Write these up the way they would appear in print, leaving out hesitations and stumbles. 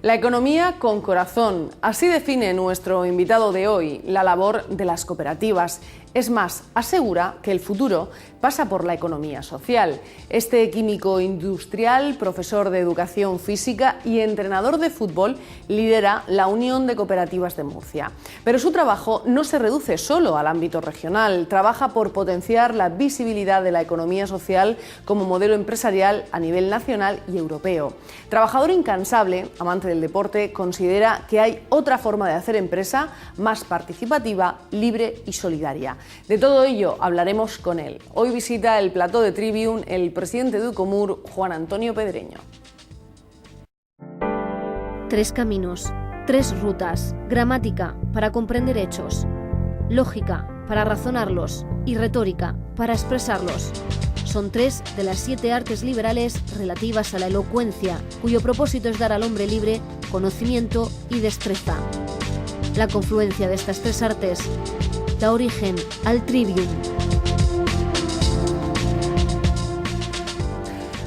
La economía con corazón, así define nuestro invitado de hoy la labor de las cooperativas. Es más, asegura que el futuro pasa por la economía social. Este químico industrial, profesor de educación física y entrenador de fútbol lidera la Unión de Cooperativas de Murcia. Pero su trabajo no se reduce solo al ámbito regional, trabaja por potenciar la visibilidad de la economía social como modelo empresarial a nivel nacional y europeo. Trabajador incansable, amante del deporte, considera que hay otra forma de hacer empresa más participativa, libre y solidaria. De todo ello hablaremos con él. Hoy visita el plató de Trivium el presidente de Ucomur, Juan Antonio Pedreño. 3 caminos, 3 rutas, gramática para comprender hechos, lógica para razonarlos y retórica para expresarlos. Son 3 de las 7 artes liberales relativas a la elocuencia, cuyo propósito es dar al hombre libre conocimiento y destreza. La confluencia de estas 3 artes da origen al Trivium.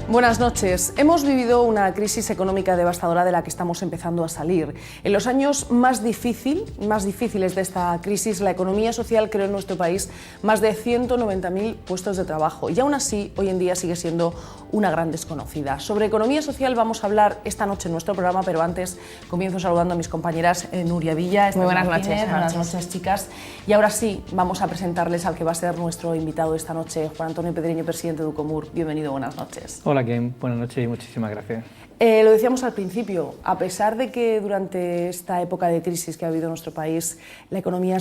Buenas noches. Hemos vivido una crisis económica devastadora de la que estamos empezando a salir. En los años más difíciles de esta crisis, la economía social creó en nuestro país más de 190.000 puestos de trabajo y aún así hoy en día sigue siendo una gran desconocida. Sobre economía social vamos a hablar esta noche en nuestro programa, pero antes comienzo saludando a mis compañeras Nuria Villa. Muy buenas noches. Buenas noches, chicas. Y ahora sí, vamos a presentarles al que va a ser nuestro invitado esta noche, Juan Antonio Pedreño, presidente de Ucomur. Bienvenido, buenas noches. Hola, Kim. Buenas noches y muchísimas gracias. Lo decíamos al principio, a pesar de que durante esta época de crisis que ha habido en nuestro país, la economía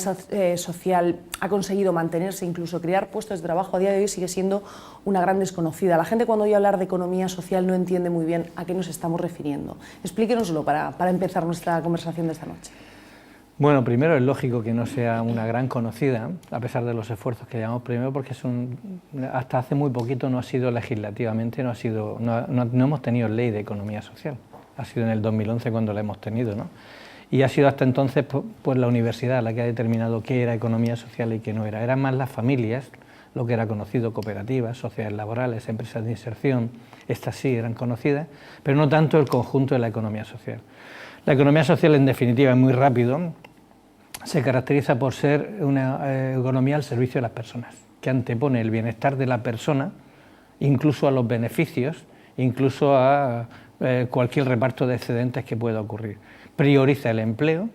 social ha conseguido mantenerse, incluso crear puestos de trabajo, a día de hoy sigue siendo una gran desconocida. La gente, cuando oye hablar de economía social, no entiende muy bien a qué nos estamos refiriendo. Explíquenoslo para empezar nuestra conversación de esta noche. Bueno, primero es lógico que no sea una gran conocida, a pesar de los esfuerzos que llevamos, primero porque hasta hace muy poquito no ha sido legislativamente, no hemos tenido ley de economía social, ha sido en el 2011 cuando la hemos tenido, ¿no? Y ha sido hasta entonces pues la universidad la que ha determinado qué era economía social y qué no era. Eran más las familias, lo que era conocido, cooperativas, sociedades laborales, empresas de inserción, estas sí eran conocidas, pero no tanto el conjunto de la economía social. La economía social, en definitiva, es muy rápido, se caracteriza por ser una economía al servicio de las personas, que antepone el bienestar de la persona, incluso a los beneficios, incluso a cualquier reparto de excedentes que pueda ocurrir. Prioriza el empleo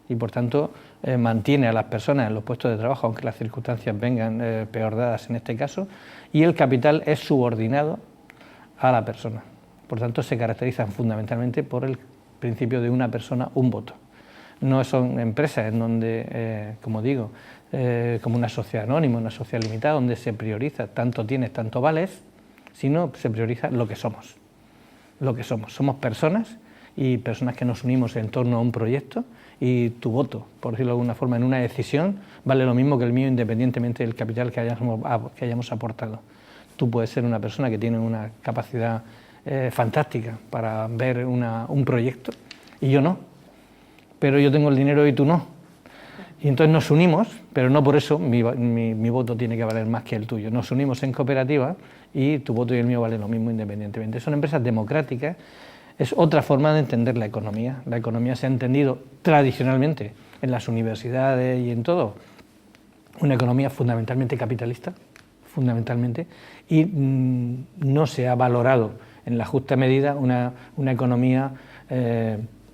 y, por tanto, mantiene a las personas en los puestos de trabajo, aunque las circunstancias vengan peor dadas en este caso, y el capital es subordinado a la persona. Por tanto, se caracterizan fundamentalmente por el principio de una persona, un voto. No son empresas en donde, como digo, como una sociedad anónima, una sociedad limitada, donde se prioriza tanto tienes, tanto vales, sino se prioriza lo que somos. Lo que somos. Somos personas y personas que nos unimos en torno a un proyecto y tu voto, por decirlo de alguna forma, en una decisión, vale lo mismo que el mío independientemente del capital que hayamos aportado. Tú puedes ser una persona que tiene una capacidad fantástica para ver un proyecto y yo no, pero yo tengo el dinero y tú no, y entonces nos unimos, pero no por eso mi voto tiene que valer más que el tuyo. Nos unimos en cooperativa y tu voto y el mío valen lo mismo independientemente. Son empresas democráticas, es otra forma de entender la economía. La economía se ha entendido tradicionalmente en las universidades y en todo, una economía fundamentalmente capitalista, fundamentalmente, y no se ha valorado en la justa medida una economía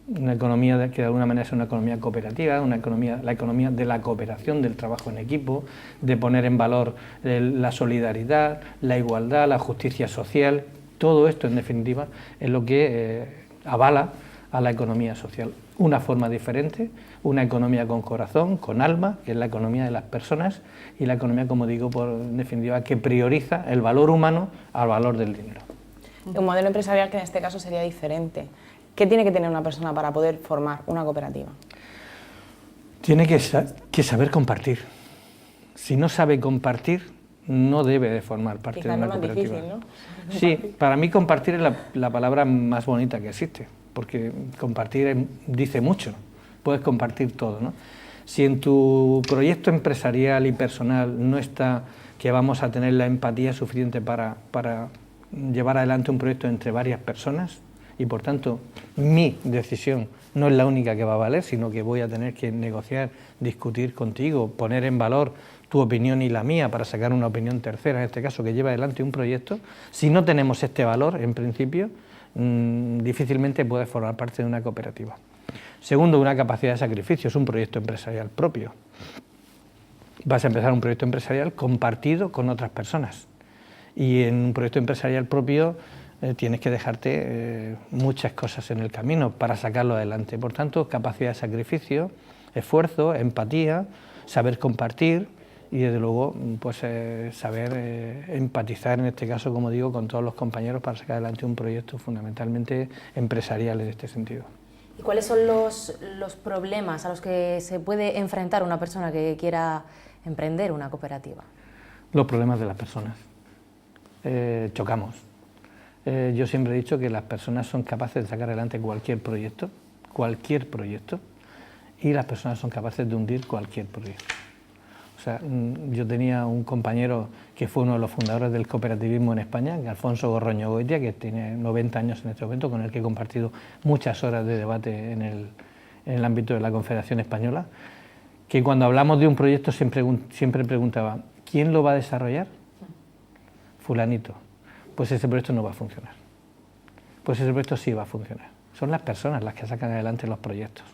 que de alguna manera es una economía cooperativa, la economía de la cooperación, del trabajo en equipo, de poner en valor la solidaridad, la igualdad, la justicia social. Todo esto, en definitiva, es lo que avala a la economía social. Una forma diferente, una economía con corazón, con alma, que es la economía de las personas, y la economía, como digo, en definitiva, que prioriza el valor humano al valor del dinero. Un modelo empresarial que en este caso sería diferente. ¿Qué tiene que tener una persona para poder formar una cooperativa? Tiene que saber compartir. Si no sabe compartir, no debe de formar parte de una cooperativa. Quizás lo más difícil, ¿no? Sí, para mí compartir es la palabra más bonita que existe, porque compartir dice mucho, puedes compartir todo, ¿no? Si en tu proyecto empresarial y personal no está que vamos a tener la empatía suficiente para llevar adelante un proyecto entre varias personas y por tanto mi decisión no es la única que va a valer, sino que voy a tener que negociar, discutir contigo, poner en valor tu opinión y la mía para sacar una opinión tercera, en este caso, que lleva adelante un proyecto. Si no tenemos este valor, en principio, difícilmente puedes formar parte de una cooperativa. Segundo, una capacidad de sacrificio, es un proyecto empresarial propio. Vas a empezar un proyecto empresarial compartido con otras personas, y en un proyecto empresarial propio tienes que dejarte muchas cosas en el camino para sacarlo adelante. Por tanto, capacidad de sacrificio, esfuerzo, empatía, saber compartir y, desde luego, pues saber empatizar, en este caso, como digo, con todos los compañeros para sacar adelante un proyecto fundamentalmente empresarial en este sentido. ¿Y cuáles son los problemas a los que se puede enfrentar una persona que quiera emprender una cooperativa? Los problemas de las personas. Chocamos. Yo siempre he dicho que las personas son capaces de sacar adelante cualquier proyecto, y las personas son capaces de hundir cualquier proyecto. O sea, yo tenía un compañero que fue uno de los fundadores del cooperativismo en España, Alfonso Gorroño Goitia, que tiene 90 años en este momento, con el que he compartido muchas horas de debate en el ámbito de la Confederación Española, que cuando hablamos de un proyecto siempre preguntaba: ¿quién lo va a desarrollar? Fulanito. Pues ese proyecto no va a funcionar. Pues ese proyecto sí va a funcionar. Son las personas las que sacan adelante los proyectos.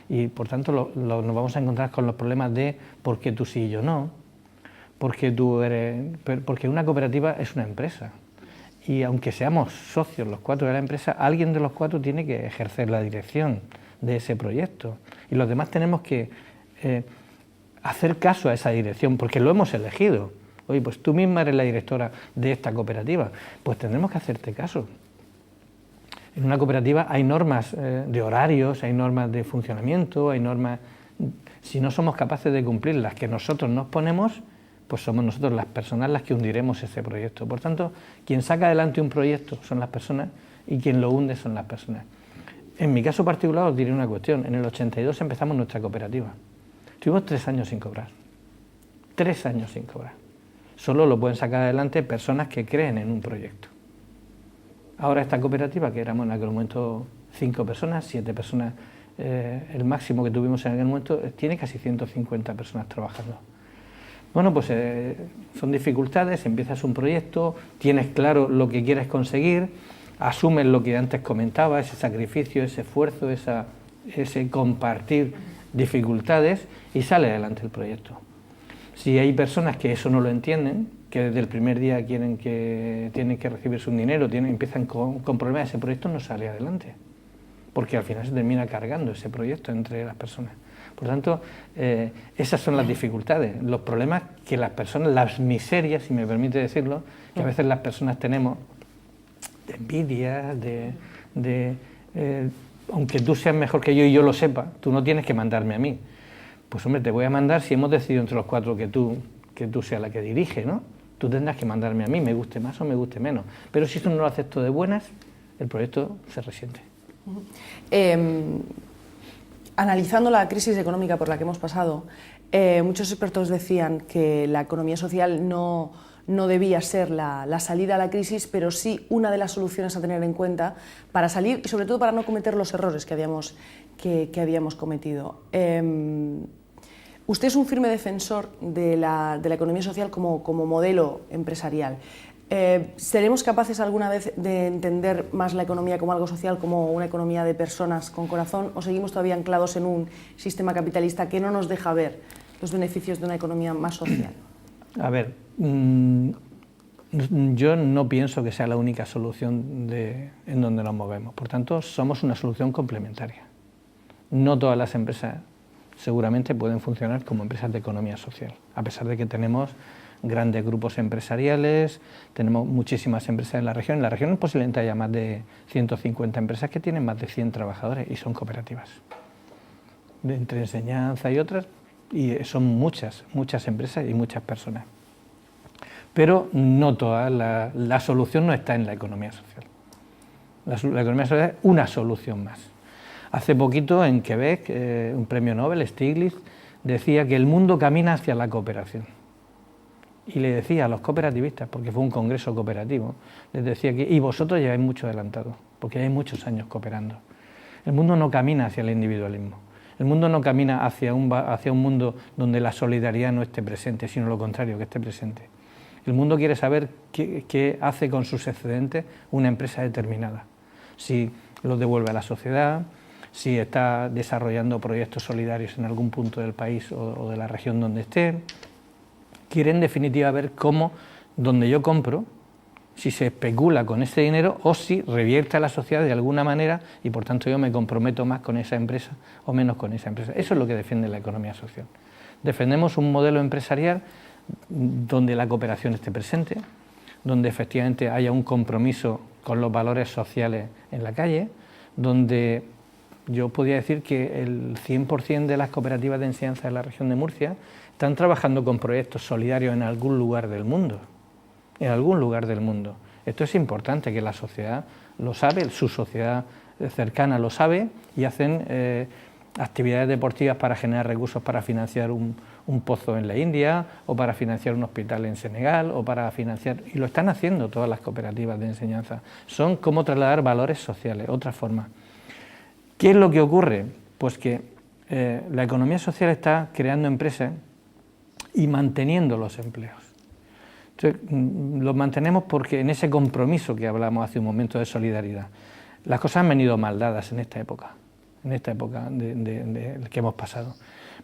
Y por tanto nos vamos a encontrar con los problemas de por qué tú sí y yo no, porque una cooperativa es una empresa. Y aunque seamos socios los cuatro de la empresa, alguien de los cuatro tiene que ejercer la dirección de ese proyecto. Y los demás tenemos que hacer caso a esa dirección, porque lo hemos elegido. Oye, pues tú misma eres la directora de esta cooperativa, pues tendremos que hacerte caso. En una cooperativa hay normas de horarios, hay normas de funcionamiento, hay normas. Si no somos capaces de cumplir las que nosotros nos ponemos, pues somos nosotros las personas las que hundiremos ese proyecto. Por tanto, quien saca adelante un proyecto son las personas y quien lo hunde son las personas. En mi caso particular os diré una cuestión. En el 82 empezamos nuestra cooperativa. Tuvimos 3 años sin cobrar. 3 años sin cobrar. Solo lo pueden sacar adelante personas que creen en un proyecto. Ahora esta cooperativa, que éramos en aquel momento 5 personas, 7 personas, el máximo que tuvimos en aquel momento, tiene casi 150 personas trabajando. Bueno, pues son dificultades, empiezas un proyecto, tienes claro lo que quieres conseguir, asumes lo que antes comentaba, ese sacrificio, ese esfuerzo, ese compartir dificultades, y sale adelante el proyecto. Si hay personas que eso no lo entienden, que desde el primer día tienen que recibir su dinero, empiezan con problemas, ese proyecto no sale adelante, porque al final se termina cargando ese proyecto entre las personas. Por tanto, esas son las dificultades, los problemas que las personas, las miserias, si me permite decirlo, que a veces las personas tenemos, de envidia, aunque tú seas mejor que yo y yo lo sepa, tú no tienes que mandarme a mí. Pues hombre, te voy a mandar si hemos decidido entre los 4 que tú seas la que dirige, ¿no? Tú tendrás que mandarme a mí, me guste más o me guste menos. Pero si eso no lo acepto de buenas, el proyecto se resiente. Analizando la crisis económica por la que hemos pasado, muchos expertos decían que la economía social no debía ser la salida a la crisis, pero sí una de las soluciones a tener en cuenta para salir y sobre todo para no cometer los errores que habíamos cometido. Usted es un firme defensor de la economía social como modelo empresarial. ¿Seremos capaces alguna vez de entender más la economía como algo social, como una economía de personas con corazón, o seguimos todavía anclados en un sistema capitalista que no nos deja ver los beneficios de una economía más social? A ver, yo no pienso que sea la única solución en donde nos movemos. Por tanto, somos una solución complementaria. No todas las empresas seguramente pueden funcionar como empresas de economía social, a pesar de que tenemos grandes grupos empresariales, tenemos muchísimas empresas en la región. En la región posiblemente haya más de 150 empresas que tienen más de 100 trabajadores y son cooperativas, entre enseñanza y otras, y son muchas empresas y muchas personas. Pero no todas, la solución no está en la economía social. La economía social es una solución más. Hace poquito en Quebec, un premio Nobel, Stiglitz, decía que el mundo camina hacia la cooperación. Y le decía a los cooperativistas, porque fue un congreso cooperativo, les decía que y vosotros lleváis mucho adelantado. porque hay muchos años cooperando. El mundo no camina hacia el individualismo, el mundo no camina hacia un mundo donde la solidaridad no esté presente, sino lo contrario, que esté presente. El mundo quiere saber qué hace con sus excedentes una empresa determinada, si los devuelve a la sociedad, si está desarrollando proyectos solidarios en algún punto del país o de la región donde esté. Quiere en definitiva ver cómo, donde yo compro, si se especula con ese dinero o si revierte a la sociedad de alguna manera y por tanto yo me comprometo más con esa empresa o menos con esa empresa. Eso es lo que defiende la economía social. Defendemos un modelo empresarial donde la cooperación esté presente, donde efectivamente haya un compromiso con los valores sociales en la calle, donde yo podría decir que el 100% de las cooperativas de enseñanza de la región de Murcia están trabajando con proyectos solidarios en algún lugar del mundo. En algún lugar del mundo. Esto es importante, que la sociedad lo sabe, su sociedad cercana lo sabe y hacen actividades deportivas para generar recursos para financiar un pozo en la India o para financiar un hospital en Senegal o para financiar, y lo están haciendo todas las cooperativas de enseñanza. Son como trasladar valores sociales, otra forma. ¿Qué es lo que ocurre? Pues que la economía social está creando empresas y manteniendo los empleos. Entonces, los mantenemos porque en ese compromiso que hablamos hace un momento de solidaridad, las cosas han venido mal dadas en esta época que hemos pasado.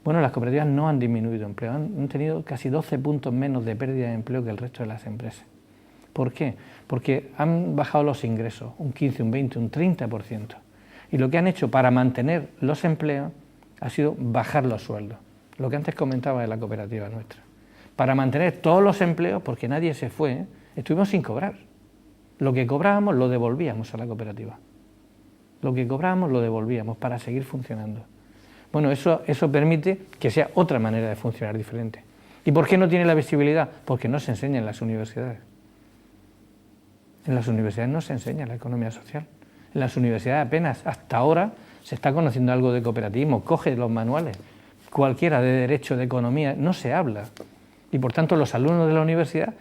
Bueno, las cooperativas no han disminuido empleo, han tenido casi 12 puntos menos de pérdida de empleo que el resto de las empresas. ¿Por qué? Porque han bajado los ingresos, un 15, un 20, un 30%. Y lo que han hecho para mantener los empleos ha sido bajar los sueldos, lo que antes comentaba de la cooperativa nuestra. Para mantener todos los empleos, porque nadie se fue, estuvimos sin cobrar. Lo que cobrábamos lo devolvíamos a la cooperativa. Lo que cobrábamos lo devolvíamos para seguir funcionando. Bueno, eso permite que sea otra manera de funcionar diferente. ¿Y por qué no tiene la visibilidad? Porque no se enseña en las universidades. En las universidades no se enseña la economía social. En las universidades apenas hasta ahora se está conociendo algo de cooperativismo. Coge los manuales, cualquiera de derecho, de economía, no se habla. Y por tanto los alumnos de la universidad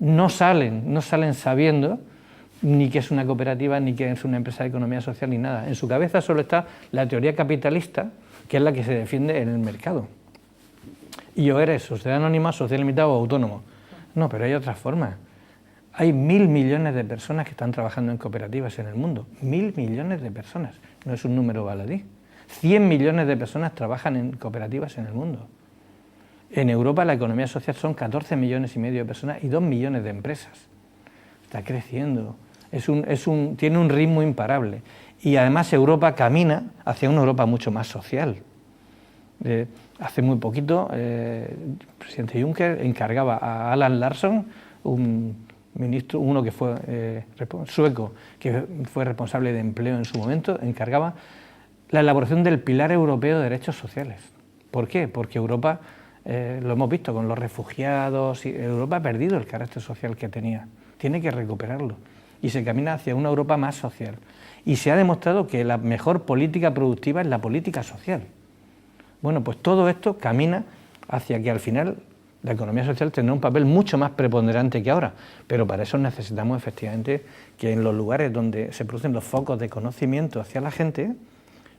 no salen sabiendo ni qué es una cooperativa, ni qué es una empresa de economía social, ni nada. En su cabeza solo está la teoría capitalista, que es la que se defiende en el mercado. Y o eres sociedad anónima, social limitado o autónomo. No, pero hay otras formas. Hay 1.000 millones de personas que están trabajando en cooperativas en el mundo. 1.000 millones de personas. No es un número baladí. 100 millones de personas trabajan en cooperativas en el mundo. En Europa la economía social son 14 millones y medio de personas y 2 millones de empresas. Está creciendo, tiene un ritmo imparable. Y además Europa camina hacia una Europa mucho más social. Hace muy poquito el presidente Juncker encargaba a Allan Larsson, un ministro, uno que fue sueco, que fue responsable de empleo en su momento, encargaba la elaboración del Pilar Europeo de Derechos Sociales. ¿Por qué? Porque Europa... lo hemos visto con los refugiados, Europa ha perdido el carácter social que tenía, tiene que recuperarlo y se camina hacia una Europa más social. Y se ha demostrado que la mejor política productiva es la política social. Bueno, pues todo esto camina hacia que al final la economía social tendrá un papel mucho más preponderante que ahora, pero para eso necesitamos efectivamente que en los lugares donde se producen los focos de conocimiento hacia la gente,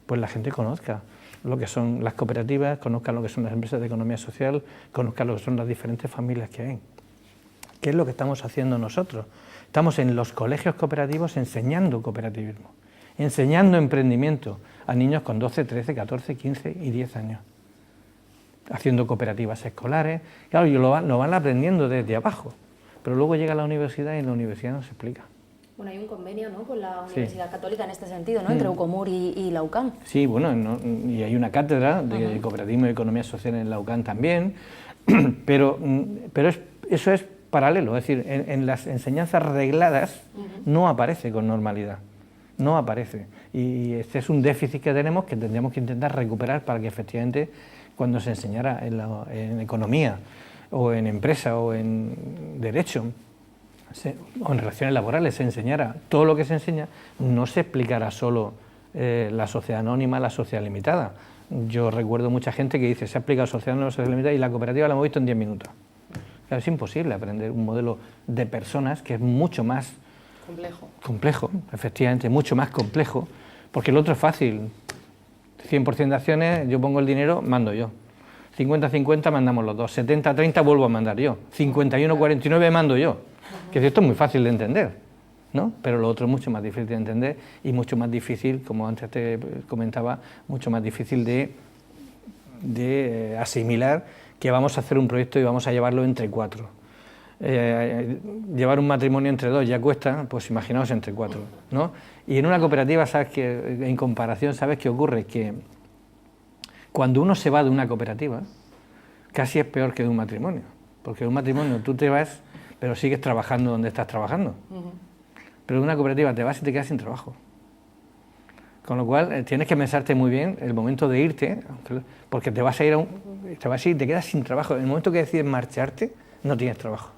pues la gente conozca lo que son las cooperativas, conozcan lo que son las empresas de economía social, conozcan lo que son las diferentes familias que hay. ¿Qué es lo que estamos haciendo nosotros? Estamos en los colegios cooperativos enseñando cooperativismo, enseñando emprendimiento a niños con 12, 13, 14, 15 y 10 años, haciendo cooperativas escolares. Claro, y lo van aprendiendo desde abajo, pero luego llega a la universidad y en la universidad no se explica. Bueno, hay un convenio, ¿no?, con la Universidad Católica en este sentido, ¿no?, entre UCOMUR y la UCAM. Sí, bueno, y hay una cátedra de cooperativismo y economía social en la UCAM también, pero eso es paralelo, es decir, en las enseñanzas regladas no aparece con normalidad, no aparece. Y este es un déficit que tenemos que tendríamos que intentar recuperar para que efectivamente cuando se enseñara en economía o en empresa o en derecho, o en relaciones laborales se enseñara todo lo que se enseña, no se explicara solo la sociedad anónima, la sociedad limitada. Yo recuerdo mucha gente que dice, se ha explicado sociedad anónima, sociedad limitada y la cooperativa la hemos visto en 10 minutos. Claro, es imposible aprender un modelo de personas que es mucho más Complejo. Complejo, efectivamente, mucho más complejo, porque el otro es fácil. 100% de acciones, yo pongo el dinero, mando yo. 50-50 mandamos los dos, 70-30 vuelvo a mandar yo, 51-49 mando yo. Que esto es muy fácil de entender, ¿no? Pero lo otro es mucho más difícil de entender y mucho más difícil, como antes te comentaba, mucho más difícil de asimilar que vamos a hacer un proyecto y vamos a llevarlo entre 4. Llevar un matrimonio entre 2 ya cuesta, pues imaginaos entre 4, ¿no? Y en una cooperativa, sabes que en comparación, ¿sabes qué ocurre? Que cuando uno se va de una cooperativa, casi es peor que de un matrimonio, porque de un matrimonio tú te vas, pero sigues trabajando donde estás trabajando. Pero de una cooperativa te vas y te quedas sin trabajo. Con lo cual tienes que pensarte muy bien el momento de irte, porque te vas a ir y te quedas sin trabajo. En el momento que decides marcharte, no tienes trabajo.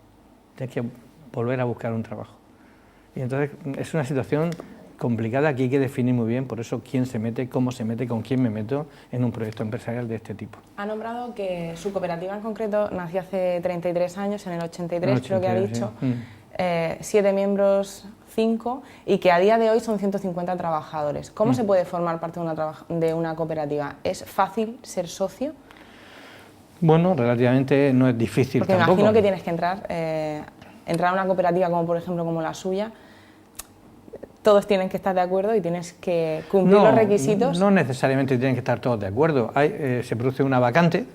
Tienes que volver a buscar un trabajo. Y entonces es una situación complicada que hay que definir muy bien, por eso quién se mete, cómo se mete, con quién me meto en un proyecto empresarial de este tipo. Ha nombrado que su cooperativa en concreto nació hace 33 años, en el 83, creo que ha dicho, sí. 7 miembros, 5, y que a día de hoy son 150 trabajadores. ¿Cómo se puede formar parte de una cooperativa? ¿Es fácil ser socio? Bueno, relativamente no es difícil porque tampoco. Porque imagino que tienes que entrar a una cooperativa como por ejemplo como la suya, todos tienen que estar de acuerdo y tienes que cumplir los requisitos. No necesariamente tienen que estar todos de acuerdo. Se produce una vacante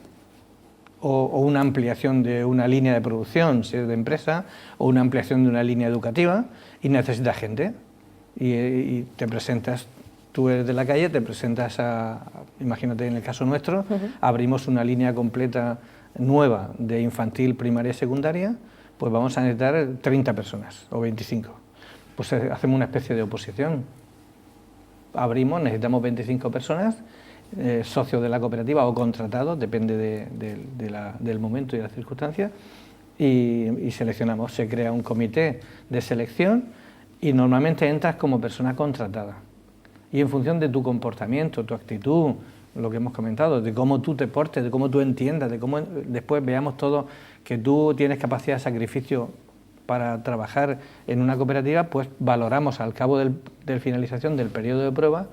o una ampliación de una línea de producción, si es de empresa, o una ampliación de una línea educativa y necesitas gente. Y te presentas, tú eres de la calle, te presentas imagínate en el caso nuestro, abrimos una línea completa nueva de infantil, primaria y secundaria, pues vamos a necesitar 30 personas o 25. Pues hacemos una especie de oposición. Abrimos, necesitamos 25 personas, socios de la cooperativa o contratados, depende del momento y de las circunstancias, y seleccionamos. Se crea un comité de selección y normalmente entras como persona contratada. Y en función de tu comportamiento, tu actitud, lo que hemos comentado, de cómo tú te portes, de cómo tú entiendas, de cómo después veamos todo que tú tienes capacidad de sacrificio para trabajar en una cooperativa, pues valoramos al cabo de finalización del periodo de prueba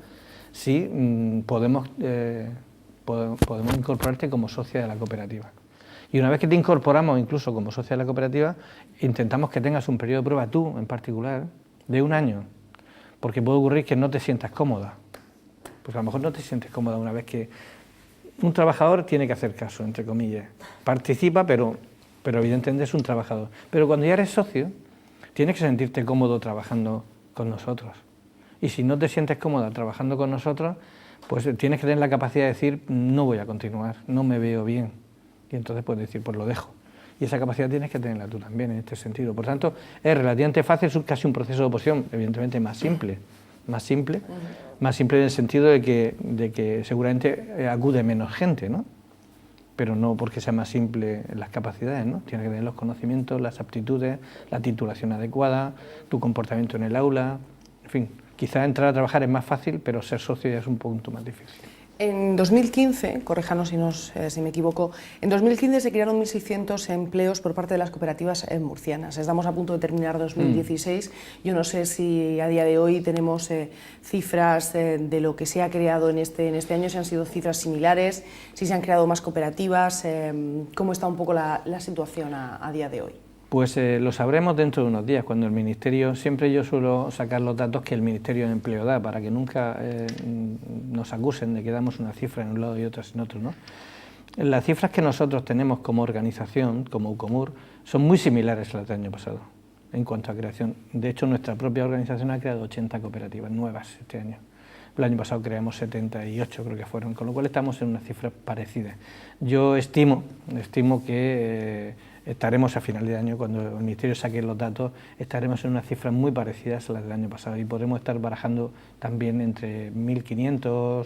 si podemos incorporarte como socia de la cooperativa. Y una vez que te incorporamos incluso como socia de la cooperativa, intentamos que tengas un periodo de prueba tú en particular de 1 año, porque puede ocurrir que no te sientas cómoda, pues a lo mejor no te sientes cómoda una vez que un trabajador tiene que hacer caso, entre comillas, participa, pero evidentemente es un trabajador. Pero cuando ya eres socio, tienes que sentirte cómodo trabajando con nosotros. Y si no te sientes cómoda trabajando con nosotros, pues tienes que tener la capacidad de decir, no voy a continuar, no me veo bien. Y entonces puedes decir, pues lo dejo. Y esa capacidad tienes que tenerla tú también en este sentido. Por tanto, es relativamente fácil, es casi un proceso de oposición, evidentemente más simple en el sentido de que seguramente acude menos gente, ¿no? Pero no porque sea más simple las capacidades, ¿no? Tienes que tener los conocimientos, las aptitudes, la titulación adecuada, tu comportamiento en el aula, en fin, quizá entrar a trabajar es más fácil, pero ser socio ya es un punto más difícil. En 2015, corréjanos si me equivoco, en 2015 se crearon 1.600 empleos por parte de las cooperativas murcianas. Estamos a punto de terminar 2016. Yo no sé si a día de hoy tenemos cifras de lo que se ha creado en este año, si han sido cifras similares, si se han creado más cooperativas, ¿cómo está un poco la situación a día de hoy? Pues lo sabremos dentro de unos días, cuando el Ministerio, siempre yo suelo sacar los datos que el Ministerio de Empleo da, para que nunca nos acusen de que damos una cifra en un lado y otra en otro, ¿no? Las cifras que nosotros tenemos como organización, como UCOMUR, son muy similares a las del año pasado, en cuanto a creación. De hecho, nuestra propia organización ha creado 80 cooperativas nuevas este año. El año pasado creamos 78, creo que fueron, con lo cual estamos en unas cifras parecidas. Yo estimo que estaremos a final de año, cuando el Ministerio saque los datos, estaremos en unas cifras muy parecidas a las del año pasado y podremos estar barajando también entre 1.500,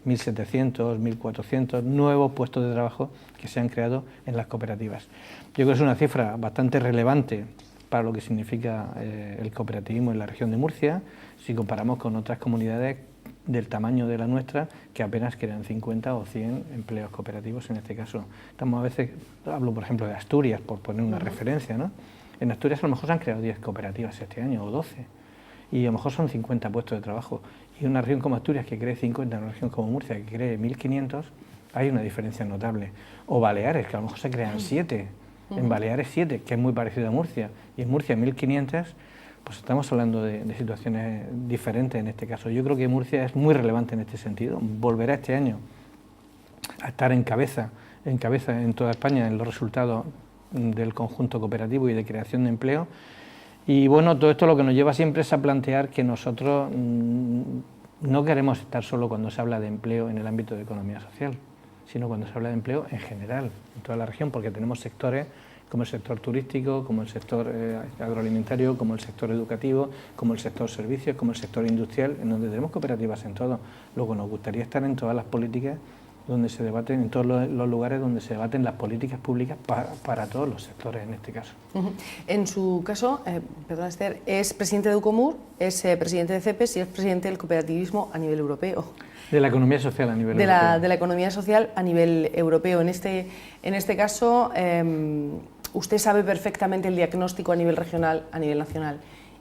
1.700, 1.400 nuevos puestos de trabajo que se han creado en las cooperativas. Yo creo que es una cifra bastante relevante para lo que significa el cooperativismo en la región de Murcia, si comparamos con otras comunidades del tamaño de la nuestra, que apenas crean 50 o 100 empleos cooperativos en este caso. Estamos a veces, hablo por ejemplo de Asturias, por poner una referencia, ¿no? En Asturias a lo mejor se han creado 10 cooperativas este año o 12 y a lo mejor son 50 puestos de trabajo. Y una región como Asturias que cree 50, una región como Murcia que cree 1.500, hay una diferencia notable. O Baleares, que a lo mejor se crean 7, en Baleares 7, que es muy parecido a Murcia, y en Murcia 1.500, pues estamos hablando de situaciones diferentes en este caso. Yo creo que Murcia es muy relevante en este sentido, volverá este año a estar en cabeza en toda España en los resultados del conjunto cooperativo y de creación de empleo. Y bueno, todo esto lo que nos lleva siempre es a plantear que nosotros no queremos estar solo cuando se habla de empleo en el ámbito de economía social, sino cuando se habla de empleo en general, en toda la región, porque tenemos sectores como el sector turístico, como el sector agroalimentario, como el sector educativo, como el sector servicios, como el sector industrial, en donde tenemos cooperativas en todo. Luego nos gustaría estar en todas las políticas donde se debaten, en todos los lugares donde se debaten las políticas públicas para todos los sectores en este caso. En su caso, perdón Esther, es presidente de Ucomur, es presidente de CEPES y es presidente del cooperativismo a nivel europeo. De la economía social a nivel europeo. De la economía social a nivel europeo. En este caso, usted sabe perfectamente el diagnóstico a nivel regional, a nivel nacional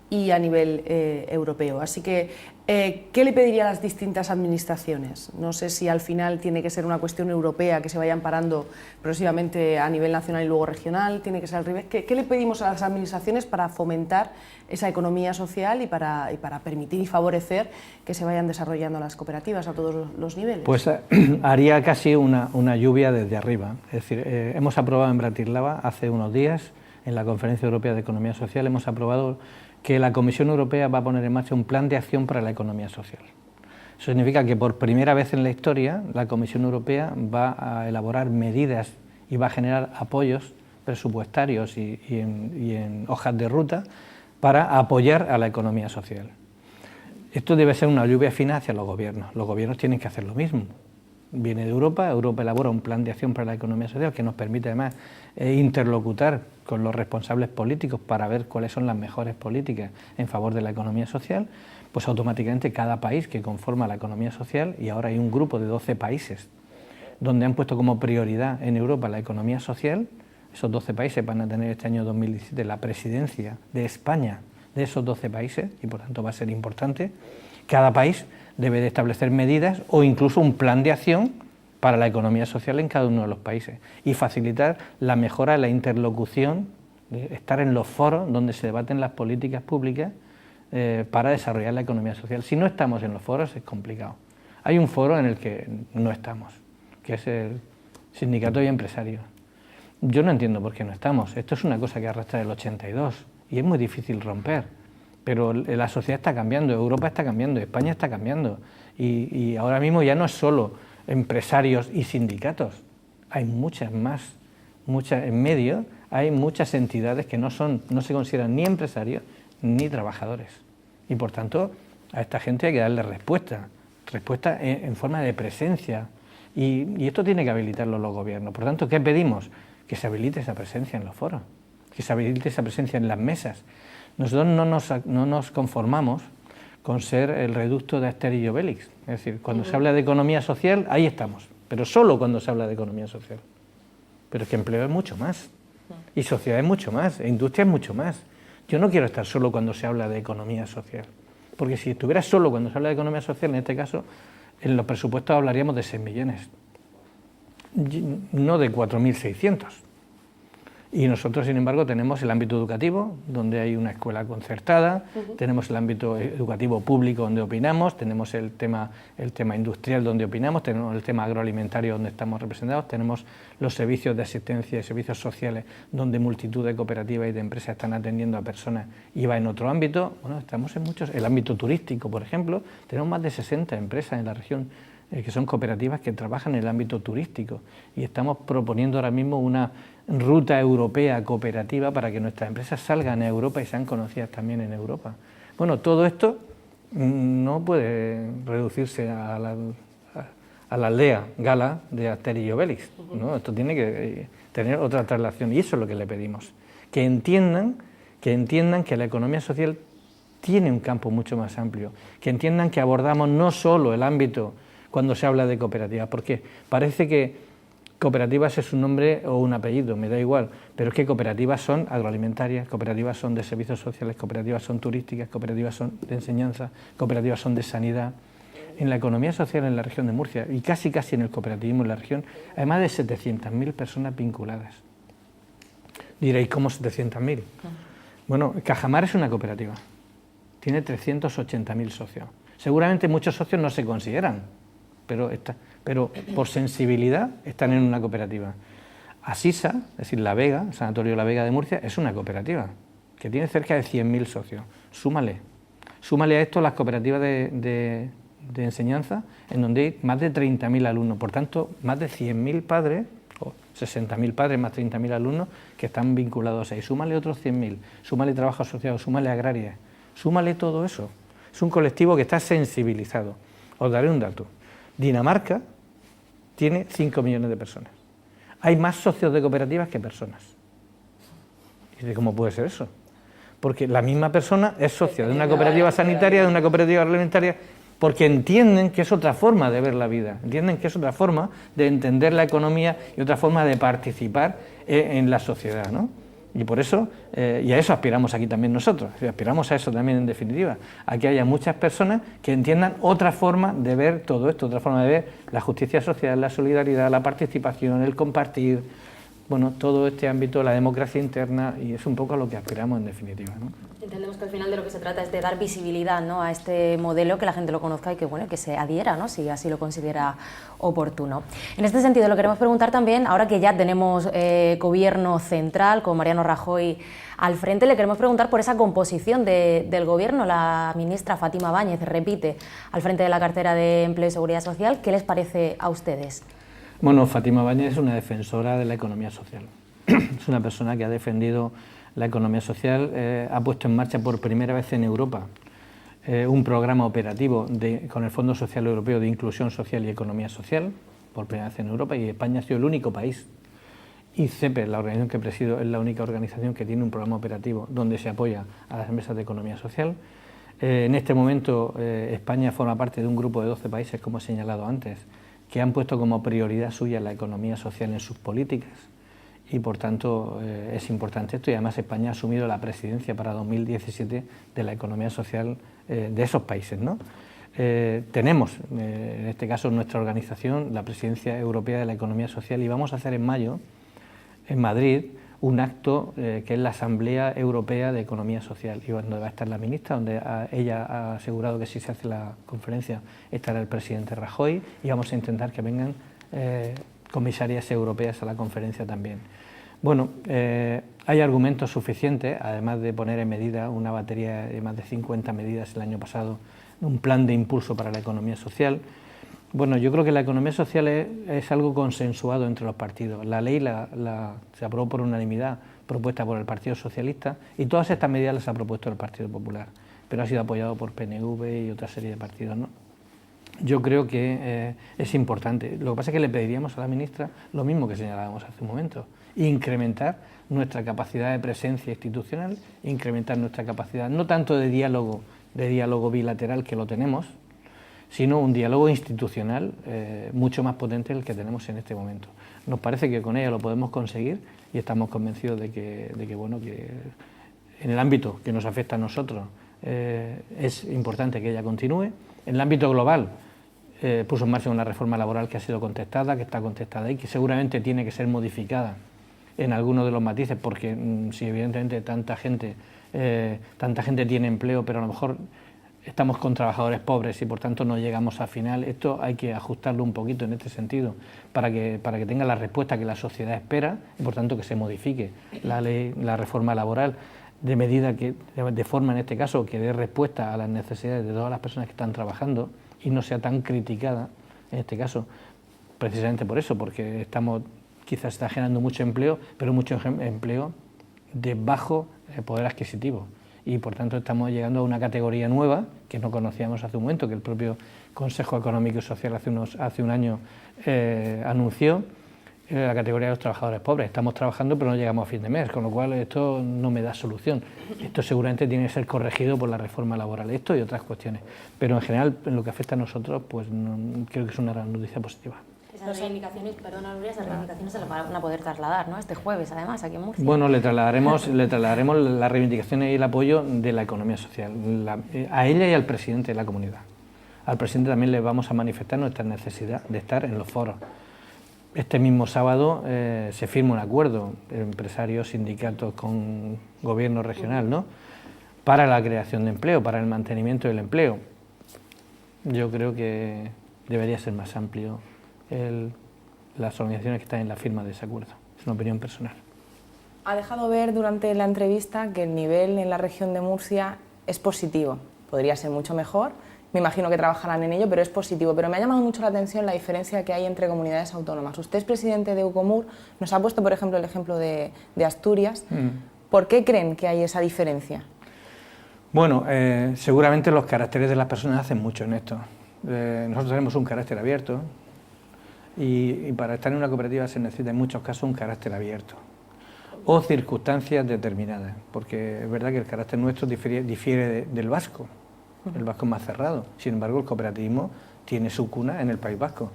y a nivel europeo. Así que, ¿qué le pediría a las distintas administraciones? No sé si al final tiene que ser una cuestión europea, que se vayan parando progresivamente a nivel nacional y luego regional, tiene que ser al revés. ¿Qué le pedimos a las administraciones para fomentar esa economía social y para permitir y favorecer que se vayan desarrollando las cooperativas a todos los niveles? Pues haría casi una lluvia desde arriba. Es decir, hemos aprobado en Bratislava hace unos días, en la Conferencia Europea de Economía Social, hemos aprobado que la Comisión Europea va a poner en marcha un plan de acción para la economía social. Eso significa que por primera vez en la historia la Comisión Europea va a elaborar medidas y va a generar apoyos presupuestarios y en hojas de ruta para apoyar a la economía social. Esto debe ser una lluvia fina hacia los gobiernos tienen que hacer lo mismo. Viene de Europa elabora un plan de acción para la economía social que nos permite además interlocutar con los responsables políticos para ver cuáles son las mejores políticas en favor de la economía social, pues automáticamente cada país que conforma la economía social, y ahora hay un grupo de 12 países donde han puesto como prioridad en Europa la economía social, esos 12 países van a tener este año 2017 la presidencia de España de esos 12 países y por tanto va a ser importante. Cada país debe de establecer medidas o incluso un plan de acción para la economía social en cada uno de los países y facilitar la mejora de la interlocución, de estar en los foros donde se debaten las políticas públicas para desarrollar la economía social. Si no estamos en los foros es complicado. Hay un foro en el que no estamos, que es el Sindicato y Empresarios. Yo no entiendo por qué no estamos. Esto es una cosa que arrastra del 82 y es muy difícil romper. Pero la sociedad está cambiando, Europa está cambiando, España está cambiando y ahora mismo ya no es solo empresarios y sindicatos, hay muchas más, en medio hay muchas entidades que no se consideran ni empresarios ni trabajadores y por tanto a esta gente hay que darle respuesta en forma de presencia y esto tiene que habilitarlo los gobiernos. Por tanto, ¿qué pedimos? Que se habilite esa presencia en los foros, que se habilite esa presencia en las mesas. Nosotros no nos conformamos con ser el reducto de Asterix y Obelix. Es decir, cuando se habla de economía social, ahí estamos, pero solo cuando se habla de economía social. Pero es que empleo es mucho más, y sociedad es mucho más, e industria es mucho más. Yo no quiero estar solo cuando se habla de economía social, porque si estuviera solo cuando se habla de economía social, en este caso, en los presupuestos hablaríamos de 6 millones, no de 4.600. Y nosotros, sin embargo, tenemos el ámbito educativo, donde hay una escuela concertada, tenemos el ámbito educativo público, donde opinamos, tenemos el tema industrial, donde opinamos, tenemos el tema agroalimentario, donde estamos representados, tenemos los servicios de asistencia y servicios sociales, donde multitud de cooperativas y de empresas están atendiendo a personas y va en otro ámbito. Bueno, estamos en muchos, el ámbito turístico, por ejemplo, tenemos más de 60 empresas en la región que son cooperativas que trabajan en el ámbito turístico y estamos proponiendo ahora mismo una ruta europea cooperativa para que nuestras empresas salgan a Europa y sean conocidas también en Europa. Bueno, todo esto no puede reducirse a la aldea gala de Asterix y Obelix, ¿no? Esto tiene que tener otra traslación y eso es lo que le pedimos, que entiendan que la economía social tiene un campo mucho más amplio, que entiendan que abordamos no solo el ámbito cuando se habla de cooperativas, porque parece que Cooperativas es un nombre o un apellido, me da igual, pero es que cooperativas son agroalimentarias, cooperativas son de servicios sociales, cooperativas son turísticas, cooperativas son de enseñanza, cooperativas son de sanidad. En la economía social en la región de Murcia y casi en el cooperativismo en la región hay más de 700.000 personas vinculadas. Diréis, ¿cómo 700.000? Bueno, Cajamar es una cooperativa, tiene 380.000 socios. Seguramente muchos socios no se consideran, pero por sensibilidad están en una cooperativa. Asisa, es decir, La Vega, el Sanatorio La Vega de Murcia, es una cooperativa que tiene cerca de 100.000 socios. Súmale a esto las cooperativas de enseñanza, en donde hay más de 30.000 alumnos, por tanto, más de 100.000 padres, o 60.000 padres más 30.000 alumnos que están vinculados ahí. Súmale otros 100.000, súmale trabajo asociado, súmale agrarias, súmale todo eso. Es un colectivo que está sensibilizado. Os daré un dato. Dinamarca tiene 5 millones de personas. Hay más socios de cooperativas que personas. ¿Y cómo puede ser eso? Porque la misma persona es socia de una cooperativa sanitaria, de una cooperativa alimentaria, porque entienden que es otra forma de ver la vida, entienden que es otra forma de entender la economía y otra forma de participar en la sociedad, ¿no? Y por eso, y a eso aspiramos aquí también nosotros, aspiramos a eso también en definitiva, a que haya muchas personas que entiendan otra forma de ver todo esto, otra forma de ver la justicia social, la solidaridad, la participación, el compartir, bueno, todo este ámbito, la democracia interna, y es un poco a lo que aspiramos en definitiva, ¿no? Entendemos que al final de lo que se trata es de dar visibilidad, ¿no?, a este modelo, que la gente lo conozca y que, bueno, que se adhiera, ¿no?, si así lo considera oportuno. En este sentido, lo queremos preguntar también, ahora que ya tenemos gobierno central con Mariano Rajoy al frente, le queremos preguntar por esa composición del gobierno. La ministra Fátima Báñez repite al frente de la cartera de Empleo y Seguridad Social. ¿Qué les parece a ustedes? Bueno, Fátima Báñez es una defensora de la economía social. Es una persona que ha defendido la economía social, ha puesto en marcha por primera vez en Europa un programa operativo con el Fondo Social Europeo de Inclusión Social y Economía Social, por primera vez en Europa, y España ha sido el único país. Y CEPE, la organización que presido, es la única organización que tiene un programa operativo donde se apoya a las empresas de economía social. En este momento España forma parte de un grupo de 12 países, como he señalado antes, que han puesto como prioridad suya la economía social en sus políticas. Y por tanto es importante esto, y además España ha asumido la presidencia para 2017 de la economía social de esos países, ¿no? Tenemos, en este caso, nuestra organización, la presidencia europea de la economía social, y vamos a hacer en mayo, en Madrid, un acto que es la Asamblea Europea de Economía Social, y donde va a estar la ministra, donde ella ha asegurado que si se hace la conferencia estará el presidente Rajoy, y vamos a intentar que vengan comisarias europeas a la conferencia también. Bueno, hay argumentos suficientes, además de poner en medida una batería de más de 50 medidas el año pasado, un plan de impulso para la economía social. Bueno, yo creo que la economía social es algo consensuado entre los partidos. La ley se aprobó por unanimidad, propuesta por el Partido Socialista, y todas estas medidas las ha propuesto el Partido Popular, pero ha sido apoyado por PNV y otra serie de partidos, ¿no? Yo creo que es importante. Lo que pasa es que le pediríamos a la ministra lo mismo que señalábamos hace un momento: incrementar nuestra capacidad de presencia institucional, incrementar nuestra capacidad no tanto de diálogo bilateral, que lo tenemos, sino un diálogo institucional mucho más potente del que tenemos en este momento. Nos parece que con ella lo podemos conseguir, y estamos convencidos de que en el ámbito que nos afecta a nosotros es importante que ella continúe. En el ámbito global puso en marcha una reforma laboral que ha sido contestada, que está contestada y que seguramente tiene que ser modificada en algunos de los matices, porque si evidentemente tanta gente tiene empleo, pero a lo mejor estamos con trabajadores pobres y por tanto no llegamos al final, esto hay que ajustarlo un poquito en este sentido para que tenga la respuesta que la sociedad espera, y por tanto que se modifique la ley, la reforma laboral, de forma en este caso que dé respuesta a las necesidades de todas las personas que están trabajando y no sea tan criticada en este caso, precisamente por eso, porque quizás está generando mucho empleo, pero mucho empleo de bajo poder adquisitivo, y por tanto estamos llegando a una categoría nueva que no conocíamos hace un momento, que el propio Consejo Económico y Social hace un año anunció, la categoría de los trabajadores pobres. Estamos trabajando pero no llegamos a fin de mes, con lo cual esto no me da solución. Esto seguramente tiene que ser corregido por la reforma laboral, esto y otras cuestiones, pero en general en lo que afecta a nosotros, pues creo que es una gran noticia positiva. Esas reivindicaciones, perdona Nuria, esas reivindicaciones se las van a poder trasladar, ¿no? Este jueves, además, aquí en Murcia. Bueno, le trasladaremos las reivindicaciones y el apoyo de la economía social, a ella y al presidente de la comunidad. Al presidente también le vamos a manifestar nuestra necesidad de estar en los foros. Este mismo sábado se firma un acuerdo, empresarios, sindicatos con gobierno regional, ¿no?, para la creación de empleo, para el mantenimiento del empleo. Yo creo que debería ser más amplio las organizaciones que están en la firma de ese acuerdo. Es una opinión personal. Ha dejado ver durante la entrevista que el nivel en la región de Murcia es positivo. Podría ser mucho mejor, me imagino que trabajarán en ello, pero es positivo. Pero me ha llamado mucho la atención la diferencia que hay entre comunidades autónomas. Usted es presidente de Ucomur, nos ha puesto, por ejemplo, el ejemplo de Asturias. ¿Por qué creen que hay esa diferencia? Bueno, seguramente los caracteres de las personas hacen mucho en esto. Nosotros tenemos un carácter abierto y para estar en una cooperativa se necesita en muchos casos un carácter abierto o circunstancias determinadas, porque es verdad que el carácter nuestro difiere del vasco. El vasco es más cerrado, sin embargo el cooperativismo tiene su cuna en el País Vasco.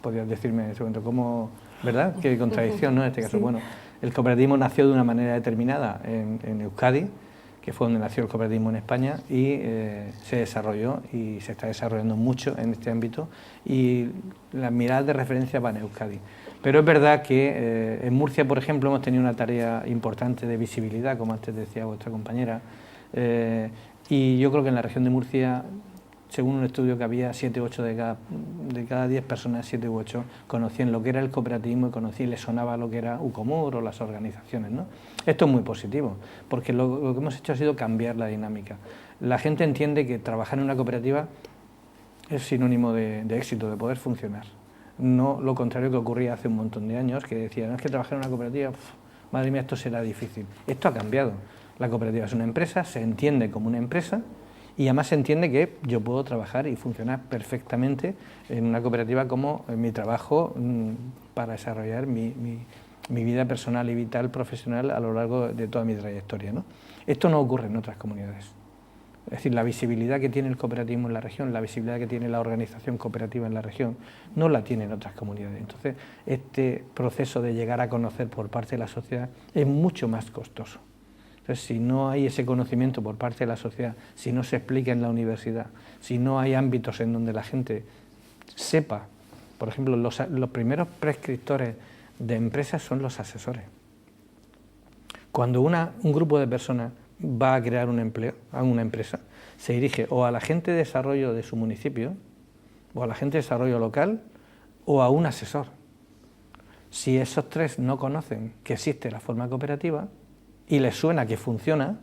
Podrías decirme en ese momento cómo, ¿verdad? Qué contradicción, ¿no? En este caso, sí. Bueno, el cooperativismo nació de una manera determinada en Euskadi, que fue donde nació el cooperativismo en España, y se desarrolló y se está desarrollando mucho en este ámbito, y las miradas de referencia van a Euskadi. Pero es verdad que en Murcia, por ejemplo, hemos tenido una tarea importante de visibilidad, como antes decía vuestra compañera, y yo creo que en la región de Murcia, según un estudio que había, 7 u 8 de cada 10 personas, 7 u 8 conocían lo que era el cooperativismo y les sonaba lo que era Ucomur o las organizaciones, ¿no? Esto es muy positivo, porque lo que hemos hecho ha sido cambiar la dinámica. La gente entiende que trabajar en una cooperativa es sinónimo de éxito, de poder funcionar. No lo contrario que ocurría hace un montón de años, que decían, no, es que trabajar en una cooperativa, madre mía, esto será difícil. Esto ha cambiado. La cooperativa es una empresa, se entiende como una empresa, y además se entiende que yo puedo trabajar y funcionar perfectamente en una cooperativa como en mi trabajo para desarrollar mi vida personal y vital, profesional a lo largo de toda mi trayectoria, ¿no? Esto no ocurre en otras comunidades. Es decir, la visibilidad que tiene el cooperativismo en la región, la visibilidad que tiene la organización cooperativa en la región, no la tienen otras comunidades. Entonces, este proceso de llegar a conocer por parte de la sociedad es mucho más costoso. Entonces, si no hay ese conocimiento por parte de la sociedad, si no se explica en la universidad, si no hay ámbitos en donde la gente sepa, por ejemplo, los primeros prescriptores de empresas son los asesores. Cuando un grupo de personas va a crear un empleo, a una empresa, se dirige o a la gente de desarrollo de su municipio, o a la gente de desarrollo local, o a un asesor. Si esos tres no conocen que existe la forma cooperativa, y les suena que funciona,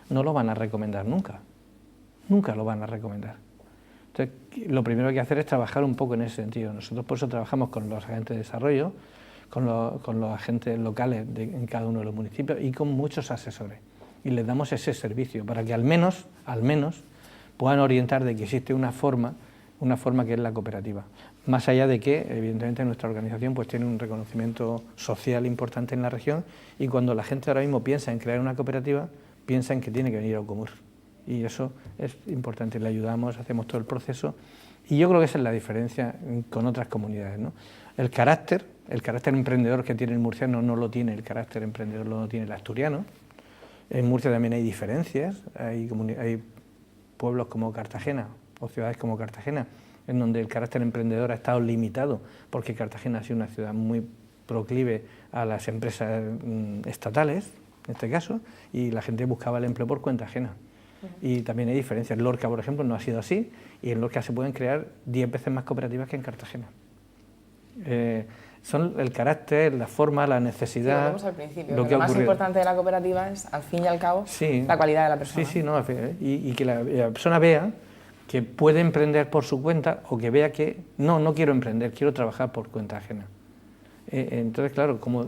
no lo van a recomendar nunca. Nunca lo van a recomendar. Entonces, lo primero que hay que hacer es trabajar un poco en ese sentido. Nosotros por eso trabajamos con los agentes de desarrollo, con los agentes locales en cada uno de los municipios y con muchos asesores. Y les damos ese servicio para que al menos puedan orientar de que existe una forma que es la cooperativa. Más allá de que, evidentemente, nuestra organización pues tiene un reconocimiento social importante en la región, y cuando la gente ahora mismo piensa en crear una cooperativa, piensa en que tiene que venir a Ucomur. Y eso es importante, le ayudamos, hacemos todo el proceso, y yo creo que esa es la diferencia con otras comunidades, ¿no? El carácter emprendedor que tiene el murciano no lo tiene el carácter emprendedor, no lo tiene el asturiano. En Murcia también hay diferencias, hay pueblos como Cartagena o ciudades como Cartagena, en donde el carácter emprendedor ha estado limitado, porque Cartagena ha sido una ciudad muy proclive a las empresas estatales, en este caso, y la gente buscaba el empleo por cuenta ajena. Y también hay diferencias. Lorca, por ejemplo, no ha sido así, y en Lorca se pueden crear 10 veces más cooperativas que en Cartagena. Son el carácter, la forma, la necesidad. Sí, volvemos al principio, lo más importante de la cooperativa es, al fin y al cabo, la calidad de la persona. Sí, no, y que la persona vea que puede emprender por su cuenta, o que vea que no quiero emprender, quiero trabajar por cuenta ajena. Entonces, claro, como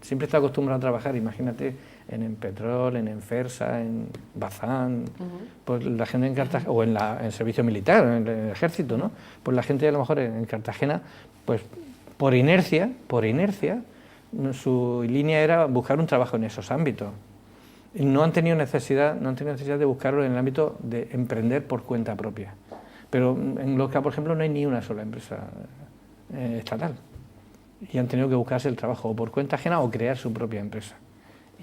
siempre está acostumbrado a trabajar, imagínate, en Petrol, en Enfersa, en Bazán, pues la gente en Cartagena, o en el servicio militar, en el ejército, ¿no? Pues la gente a lo mejor en Cartagena, pues por inercia, su línea era buscar un trabajo en esos ámbitos. No han tenido necesidad de buscarlo en el ámbito de emprender por cuenta propia. Pero en Lorca, por ejemplo, no hay ni una sola empresa estatal. y han tenido que buscarse el trabajo o por cuenta ajena o crear su propia empresa.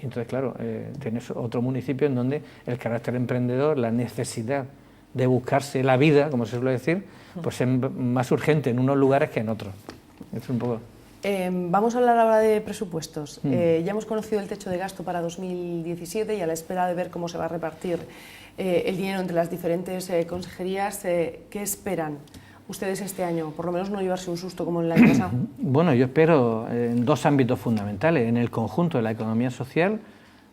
Y entonces, claro, tienes otro municipio en donde el carácter emprendedor, la necesidad de buscarse la vida, como se suele decir, pues es más urgente en unos lugares que en otros. Es un poco... Vamos a hablar ahora de presupuestos. Ya hemos conocido el techo de gasto para 2017 y a la espera de ver cómo se va a repartir el dinero entre las diferentes consejerías, ¿qué esperan ustedes este año? Por lo menos no llevarse un susto como el año pasado. Bueno, yo espero en dos ámbitos fundamentales. En el conjunto de la economía social,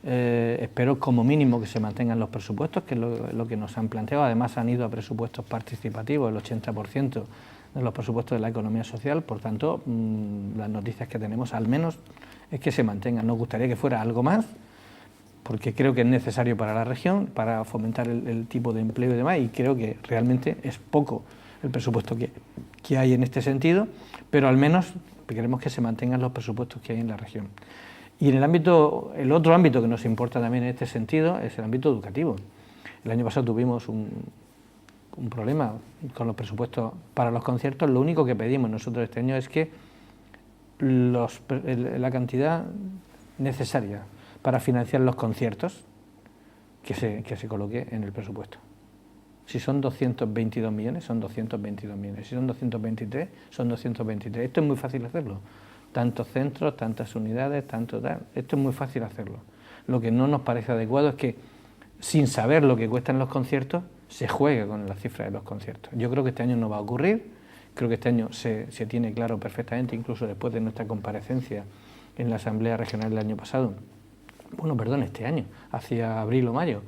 espero como mínimo que se mantengan los presupuestos, que es lo que nos han planteado. Además han ido a presupuestos participativos, el 80% de los presupuestos de la economía social. Por tanto, las noticias que tenemos al menos es que se mantengan. Nos gustaría que fuera algo más, porque creo que es necesario para la región, para fomentar el tipo de empleo y demás, y creo que realmente es poco el presupuesto que hay en este sentido, pero al menos queremos que se mantengan los presupuestos que hay en la región. Y en el otro ámbito que nos importa también en este sentido es el ámbito educativo. El año pasado tuvimos un problema con los presupuestos para los conciertos. Lo único que pedimos nosotros este año es que la cantidad necesaria para financiar los conciertos que se coloque en el presupuesto. Si son 222 millones, son 222 millones. Si son 223, son 223. Esto es muy fácil hacerlo. Tantos centros, tantas unidades, tanto tal. Esto es muy fácil hacerlo. Lo que no nos parece adecuado es que, sin saber lo que cuestan los conciertos, se juegue con la cifra de los conciertos. Yo creo que este año no va a ocurrir. Creo que este año se tiene claro perfectamente, incluso después de nuestra comparecencia en la Asamblea Regional del año pasado. Bueno, perdón, este año, hacia abril o mayo.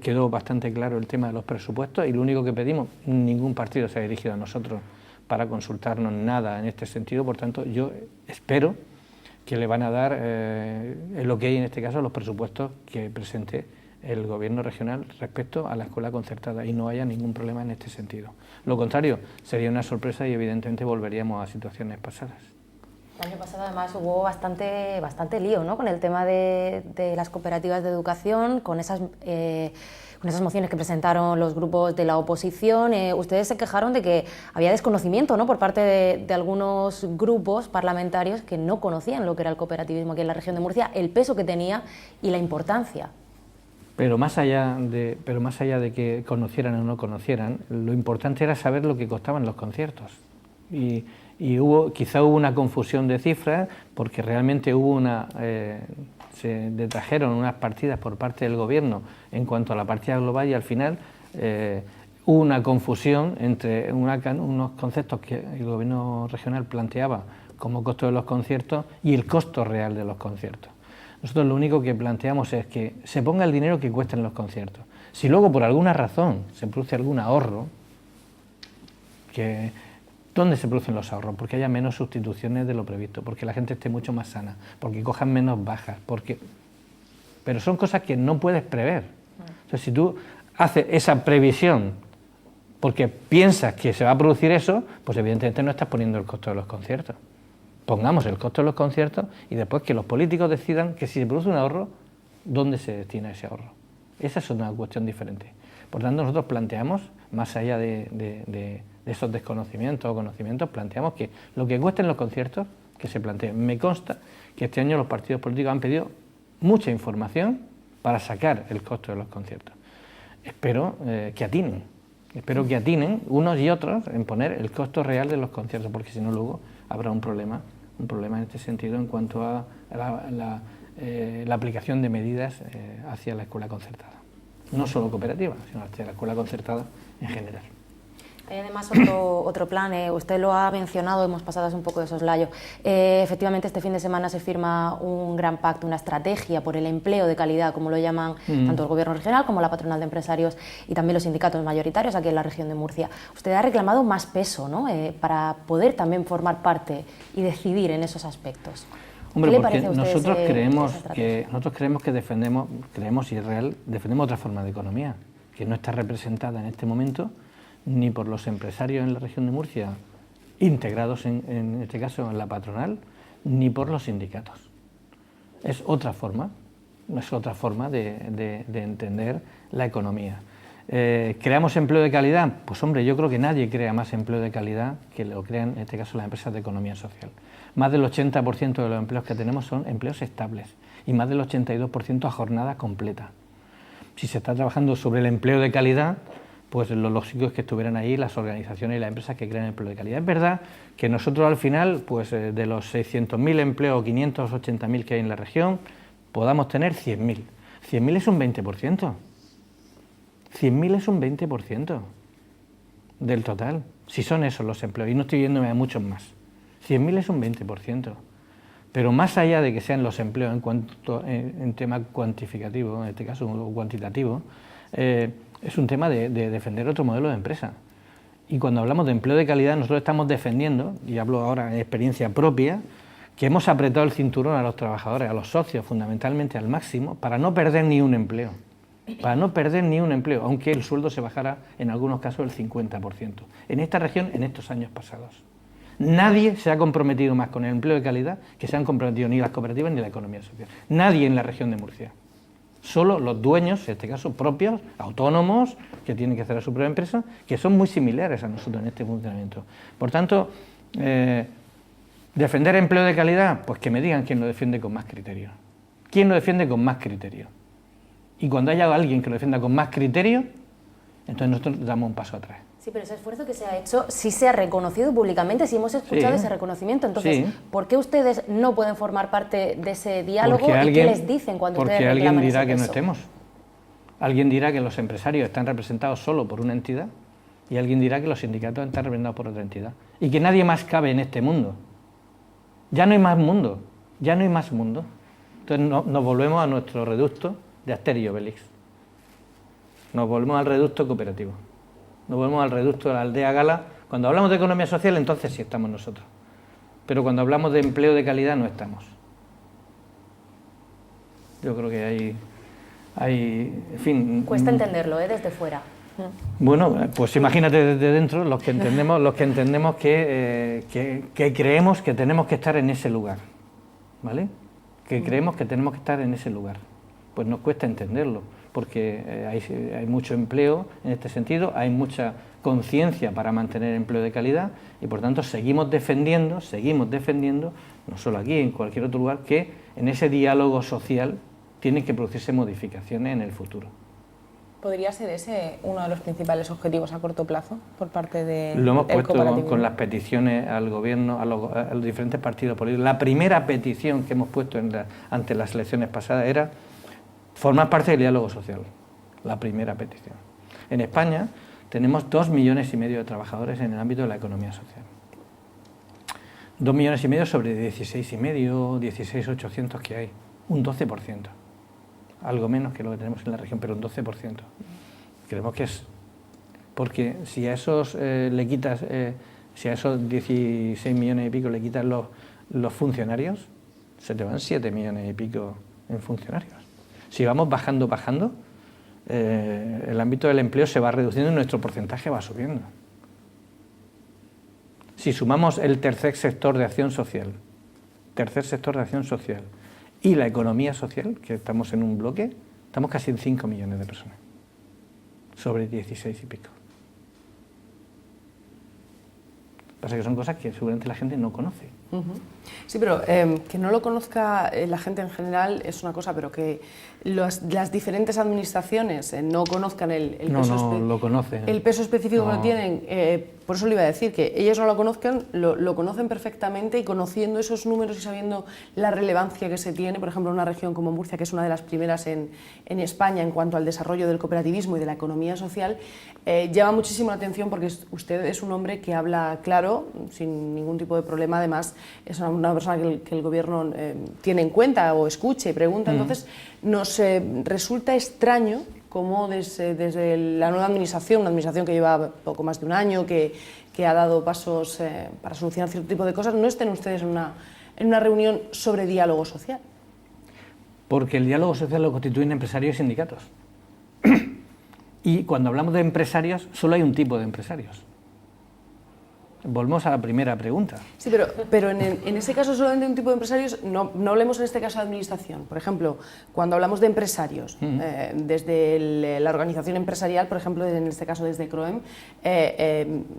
Quedó bastante claro el tema de los presupuestos y lo único que pedimos, ningún partido se ha dirigido a nosotros para consultarnos nada en este sentido, por tanto yo espero que le van a dar el ok en este caso a los presupuestos que presente el gobierno regional respecto a la escuela concertada y no haya ningún problema en este sentido. Lo contrario, sería una sorpresa y evidentemente volveríamos a situaciones pasadas. El año pasado además hubo bastante lío, ¿no?, con el tema de las cooperativas de educación, con esas mociones que presentaron los grupos de la oposición. Ustedes se quejaron de que había desconocimiento, ¿no?, por parte de algunos grupos parlamentarios que no conocían lo que era el cooperativismo aquí en la región de Murcia, el peso que tenía y la importancia. Pero más allá de que conocieran o no conocieran, lo importante era saber lo que costaban los conciertos. Y quizá hubo una confusión de cifras, porque realmente se detrajeron unas partidas por parte del gobierno en cuanto a la partida global y al final hubo una confusión entre unos conceptos que el gobierno regional planteaba como costo de los conciertos y el costo real de los conciertos. Nosotros lo único que planteamos es que se ponga el dinero que cuesten los conciertos. Si luego por alguna razón se produce algún ahorro, ¿dónde se producen los ahorros? Porque haya menos sustituciones de lo previsto, porque la gente esté mucho más sana, porque cojan menos bajas, pero son cosas que no puedes prever. Entonces, si tú haces esa previsión porque piensas que se va a producir eso, pues evidentemente no estás poniendo el costo de los conciertos. Pongamos el costo de los conciertos y después que los políticos decidan que si se produce un ahorro, ¿dónde se destina ese ahorro? Esa es una cuestión diferente. Por tanto, nosotros planteamos, más allá de esos desconocimientos o conocimientos, planteamos que lo que cuesten los conciertos, que se planteen. Me consta que este año los partidos políticos han pedido mucha información para sacar el costo de los conciertos. Espero que atinen unos y otros en poner el costo real de los conciertos, porque si no luego habrá un problema en este sentido en cuanto a la aplicación de medidas hacia la escuela concertada. No solo cooperativa, sino hacia la escuela concertada en general. Hay además otro plan, usted lo ha mencionado, hemos pasado un poco de soslayo. Efectivamente, este fin de semana se firma un gran pacto, una estrategia por el empleo de calidad, como lo llaman tanto el Gobierno regional como la patronal de empresarios y también los sindicatos mayoritarios aquí en la región de Murcia. Usted ha reclamado más peso, ¿no?, para poder también formar parte y decidir en esos aspectos. Hombre, porque nosotros creemos que defendemos y es real, defendemos otra forma de economía, que no está representada en este momento ni por los empresarios en la región de Murcia, integrados en este caso en la patronal, ni por los sindicatos. Es otra forma de entender la economía. ¿Creamos empleo de calidad? Pues hombre, yo creo que nadie crea más empleo de calidad que lo crean, en este caso, las empresas de economía social. Más del 80% de los empleos que tenemos son empleos estables y más del 82% a jornada completa. Si se está trabajando sobre el empleo de calidad, pues lo lógico es que estuvieran ahí las organizaciones y las empresas que crean empleo de calidad. Es verdad que nosotros al final, pues de los 600.000 empleos o 580.000 que hay en la región, podamos tener 100.000. 100.000 es un 20%. 100.000 es un 20% del total, si son esos los empleos, y no estoy yéndome a muchos más. 100.000 es un 20%, pero más allá de que sean los empleos en tema cuantificativo, en este caso cuantitativo, es un tema de defender otro modelo de empresa. Y cuando hablamos de empleo de calidad, nosotros estamos defendiendo, y hablo ahora en experiencia propia, que hemos apretado el cinturón a los trabajadores, a los socios, fundamentalmente al máximo, para no perder ni un empleo. Para no perder ni un empleo, aunque el sueldo se bajara en algunos casos el 50%. En esta región, en estos años pasados. Nadie se ha comprometido más con el empleo de calidad que se han comprometido ni las cooperativas ni la economía social. Nadie en la región de Murcia. Solo los dueños, en este caso propios, autónomos, que tienen que hacer a su propia empresa, que son muy similares a nosotros en este funcionamiento. Por tanto, ¿defender empleo de calidad? Pues que me digan quién lo defiende con más criterio. ¿Quién lo defiende con más criterio? Y cuando haya alguien que lo defienda con más criterio, entonces nosotros damos un paso atrás. Sí, pero ese esfuerzo que se ha hecho sí se ha reconocido públicamente, sí hemos escuchado ese reconocimiento. Entonces, ¿por qué ustedes no pueden formar parte de ese diálogo y qué les dicen cuando ustedes reclaman ese peso? Porque alguien dirá que no estemos. Alguien dirá que los empresarios están representados solo por una entidad y alguien dirá que los sindicatos están representados por otra entidad. Y que nadie más cabe en este mundo. Ya no hay más mundo, ya no hay más mundo. Entonces nos volvemos a nuestro reducto de Asterix y Obelix. Nos volvemos al reducto cooperativo. Nos volvemos al reducto de la aldea gala. Cuando hablamos de economía social, entonces sí estamos nosotros. Pero cuando hablamos de empleo de calidad, no estamos. Yo creo que hay en fin... Cuesta entenderlo, desde fuera. Bueno, pues imagínate desde dentro los que entendemos que creemos que tenemos que estar en ese lugar, ¿vale? Que creemos que tenemos que estar en ese lugar. Pues nos cuesta entenderlo, porque hay mucho empleo en este sentido, hay mucha conciencia para mantener empleo de calidad y por tanto seguimos defendiendo, no solo aquí, en cualquier otro lugar, que en ese diálogo social tienen que producirse modificaciones en el futuro. ¿Podría ser ese uno de los principales objetivos a corto plazo por parte de Lo hemos puesto con las peticiones al gobierno, a los diferentes partidos políticos. La primera petición que hemos puesto ante las elecciones pasadas era formar parte del diálogo social, la primera petición. En España tenemos 2,5 millones de trabajadores en el ámbito de la economía social. 2,5 millones sobre 16,5, 16,800 que hay, un 12%. Algo menos que lo que tenemos en la región, pero un 12%. Creemos que es... Porque si a esos le quitas, si a esos 16 millones y pico le quitas los funcionarios, se te van 7 millones y pico en funcionarios. Si vamos bajando, el ámbito del empleo se va reduciendo y nuestro porcentaje va subiendo. Si sumamos el tercer sector de acción social y la economía social, que estamos en un bloque, estamos casi en 5 millones de personas, sobre 16 y pico. Pasa que son cosas que seguramente la gente no conoce. Sí, pero que no lo conozca la gente en general es una cosa, pero que las diferentes administraciones no conozcan el peso específico que tienen, por eso le iba a decir, que ellos no lo conozcan, lo conocen perfectamente, y conociendo esos números y sabiendo la relevancia que se tiene, por ejemplo, en una región como Murcia, que es una de las primeras en España en cuanto al desarrollo del cooperativismo y de la economía social, llama muchísimo la atención porque usted es un hombre que habla claro, sin ningún tipo de problema. Además, es una persona que el gobierno tiene en cuenta o escucha y pregunta. Entonces, nos resulta extraño cómo desde la nueva administración, una administración que lleva poco más de un año, que ha dado pasos para solucionar cierto tipo de cosas, no estén ustedes en una reunión sobre diálogo social. Porque el diálogo social lo constituyen empresarios y sindicatos. Y cuando hablamos de empresarios, solo hay un tipo de empresarios. volvemos a la primera pregunta. Sí, pero en ese caso solamente un tipo de empresarios, no hablemos en este caso de administración. Por ejemplo, cuando hablamos de empresarios, desde la organización empresarial, por ejemplo, en este caso desde CROEM,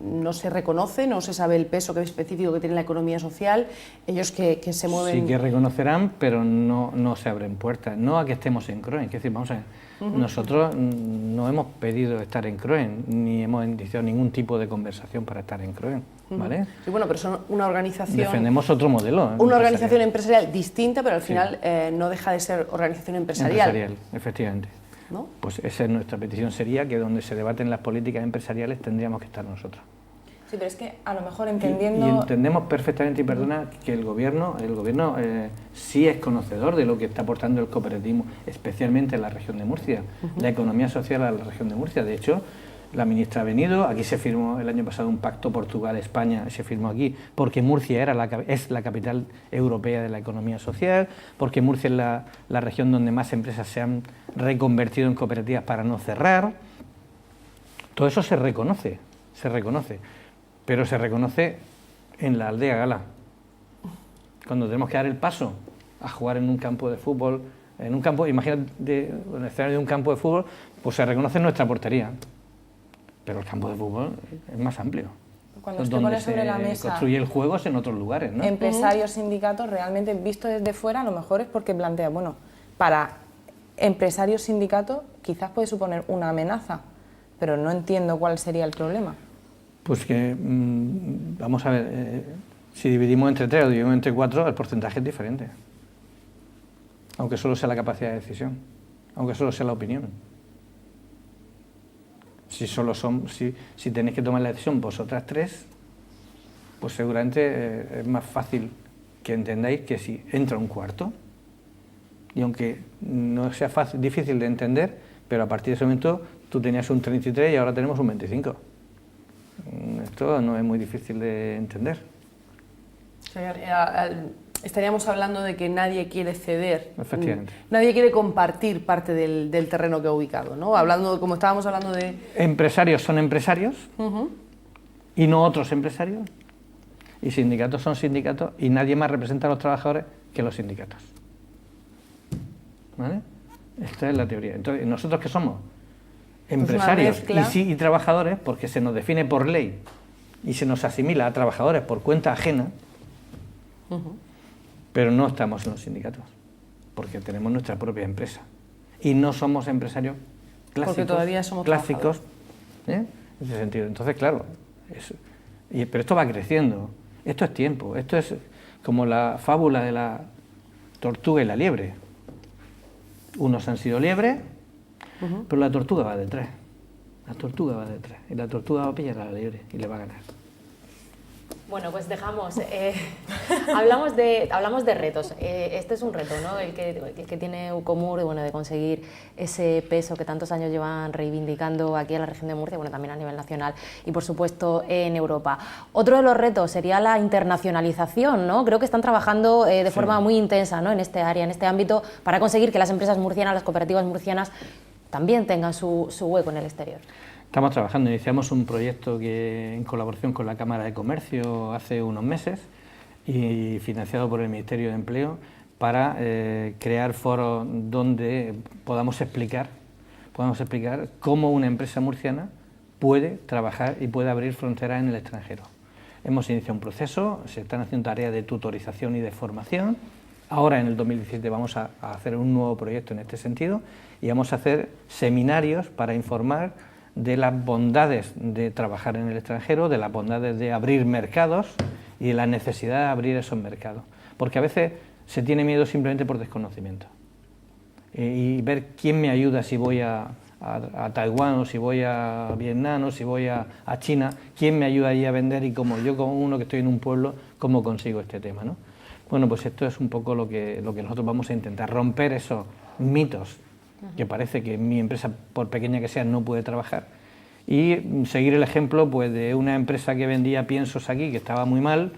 no se reconoce, no se sabe el peso específico que tiene la economía social, ellos que se mueven... Sí que reconocerán, pero no se abren puertas, no a que estemos en CROEM, es decir, vamos a ver, nosotros no hemos pedido estar en CROEM, ni hemos iniciado ningún tipo de conversación para estar en CROEM, ¿vale? Sí, bueno, pero son una organización... Defendemos otro modelo. Una organización empresarial distinta, pero al final no deja de ser organización empresarial. Empresarial, efectivamente. ¿No? Pues esa es nuestra petición, sería que donde se debaten las políticas empresariales tendríamos que estar nosotros. Sí, pero es que a lo mejor entendiendo... Y entendemos perfectamente, y perdona, que el gobierno sí es conocedor de lo que está aportando el cooperativismo, especialmente en la región de Murcia, la economía social a la región de Murcia. De hecho, la ministra ha venido, aquí se firmó el año pasado un pacto Portugal-España, se firmó aquí, porque Murcia es la capital europea de la economía social, porque Murcia es la región donde más empresas se han reconvertido en cooperativas para no cerrar. Todo eso se reconoce, pero se reconoce en la aldea gala. Cuando tenemos que dar el paso a jugar en un campo de fútbol, en un campo, imagínate, en el escenario de un campo de fútbol, pues se reconoce en nuestra portería. Pero el campo de fútbol es más amplio. Cuando usted donde pone sobre la mesa construye el juego es en otros lugares, ¿no? empresarios, sindicatos, realmente visto desde fuera, a lo mejor es porque plantea, bueno, para empresarios, sindicatos, quizás puede suponer una amenaza, pero no entiendo cuál sería el problema. Pues que, vamos a ver, si dividimos entre 3 o dividimos entre 4, el porcentaje es diferente. Aunque solo sea la capacidad de decisión, aunque solo sea la opinión. Si tenéis que tomar la decisión vosotras 3, pues seguramente es más fácil que entendáis que si entra un cuarto, y aunque no sea difícil de entender, pero a partir de ese momento tú tenías un 33 y ahora tenemos un 25. Esto no es muy difícil de entender. Estaríamos hablando de que nadie quiere ceder, Efectivamente. Nadie quiere compartir parte del terreno que ha ubicado, ¿no? Hablando, como estábamos hablando de... Empresarios son empresarios y no otros empresarios, y sindicatos son sindicatos y nadie más representa a los trabajadores que los sindicatos. ¿Vale? Esta es la teoría. Entonces, ¿nosotros qué somos? Empresarios y trabajadores, porque se nos define por ley y se nos asimila a trabajadores por cuenta ajena, pero no estamos en los sindicatos, porque tenemos nuestra propia empresa y no somos empresarios clásicos, porque todavía somos clásicos, en ese sentido. Entonces, claro, pero esto va creciendo, esto es tiempo, esto es como la fábula de la tortuga y la liebre. Unos han sido liebres, pero la tortuga va detrás. La tortuga va detrás. Y la tortuga va a pillar a la liebre y le va a ganar. Bueno, pues dejamos. Hablamos de retos. Este es un reto, ¿no? El que tiene Ucomur, bueno, de conseguir ese peso que tantos años llevan reivindicando aquí en la región de Murcia, bueno, también a nivel nacional y, por supuesto, en Europa. Otro de los retos sería la internacionalización, ¿no? Creo que están trabajando de forma muy intensa, ¿no? En este área, en este ámbito, para conseguir que las empresas murcianas, las cooperativas murcianas, también tengan su hueco en el exterior. Estamos trabajando, iniciamos un proyecto en colaboración con la Cámara de Comercio hace unos meses y financiado por el Ministerio de Empleo para crear foros donde podamos explicar cómo una empresa murciana puede trabajar y puede abrir fronteras en el extranjero. Hemos iniciado un proceso, se están haciendo tareas de tutorización y de formación. Ahora, en el 2017, vamos a hacer un nuevo proyecto en este sentido y vamos a hacer seminarios para informar de las bondades de trabajar en el extranjero, de las bondades de abrir mercados y de la necesidad de abrir esos mercados. Porque a veces se tiene miedo simplemente por desconocimiento. Y ver quién me ayuda si voy a Taiwán o si voy a Vietnam o si voy a China, quién me ayuda allí a vender y como yo, como uno que estoy en un pueblo, cómo consigo este tema, ¿no? Bueno, pues esto es un poco lo que nosotros vamos a intentar, romper esos mitos que parece que mi empresa, por pequeña que sea, no puede trabajar, y seguir el ejemplo pues, de una empresa que vendía piensos aquí, que estaba muy mal,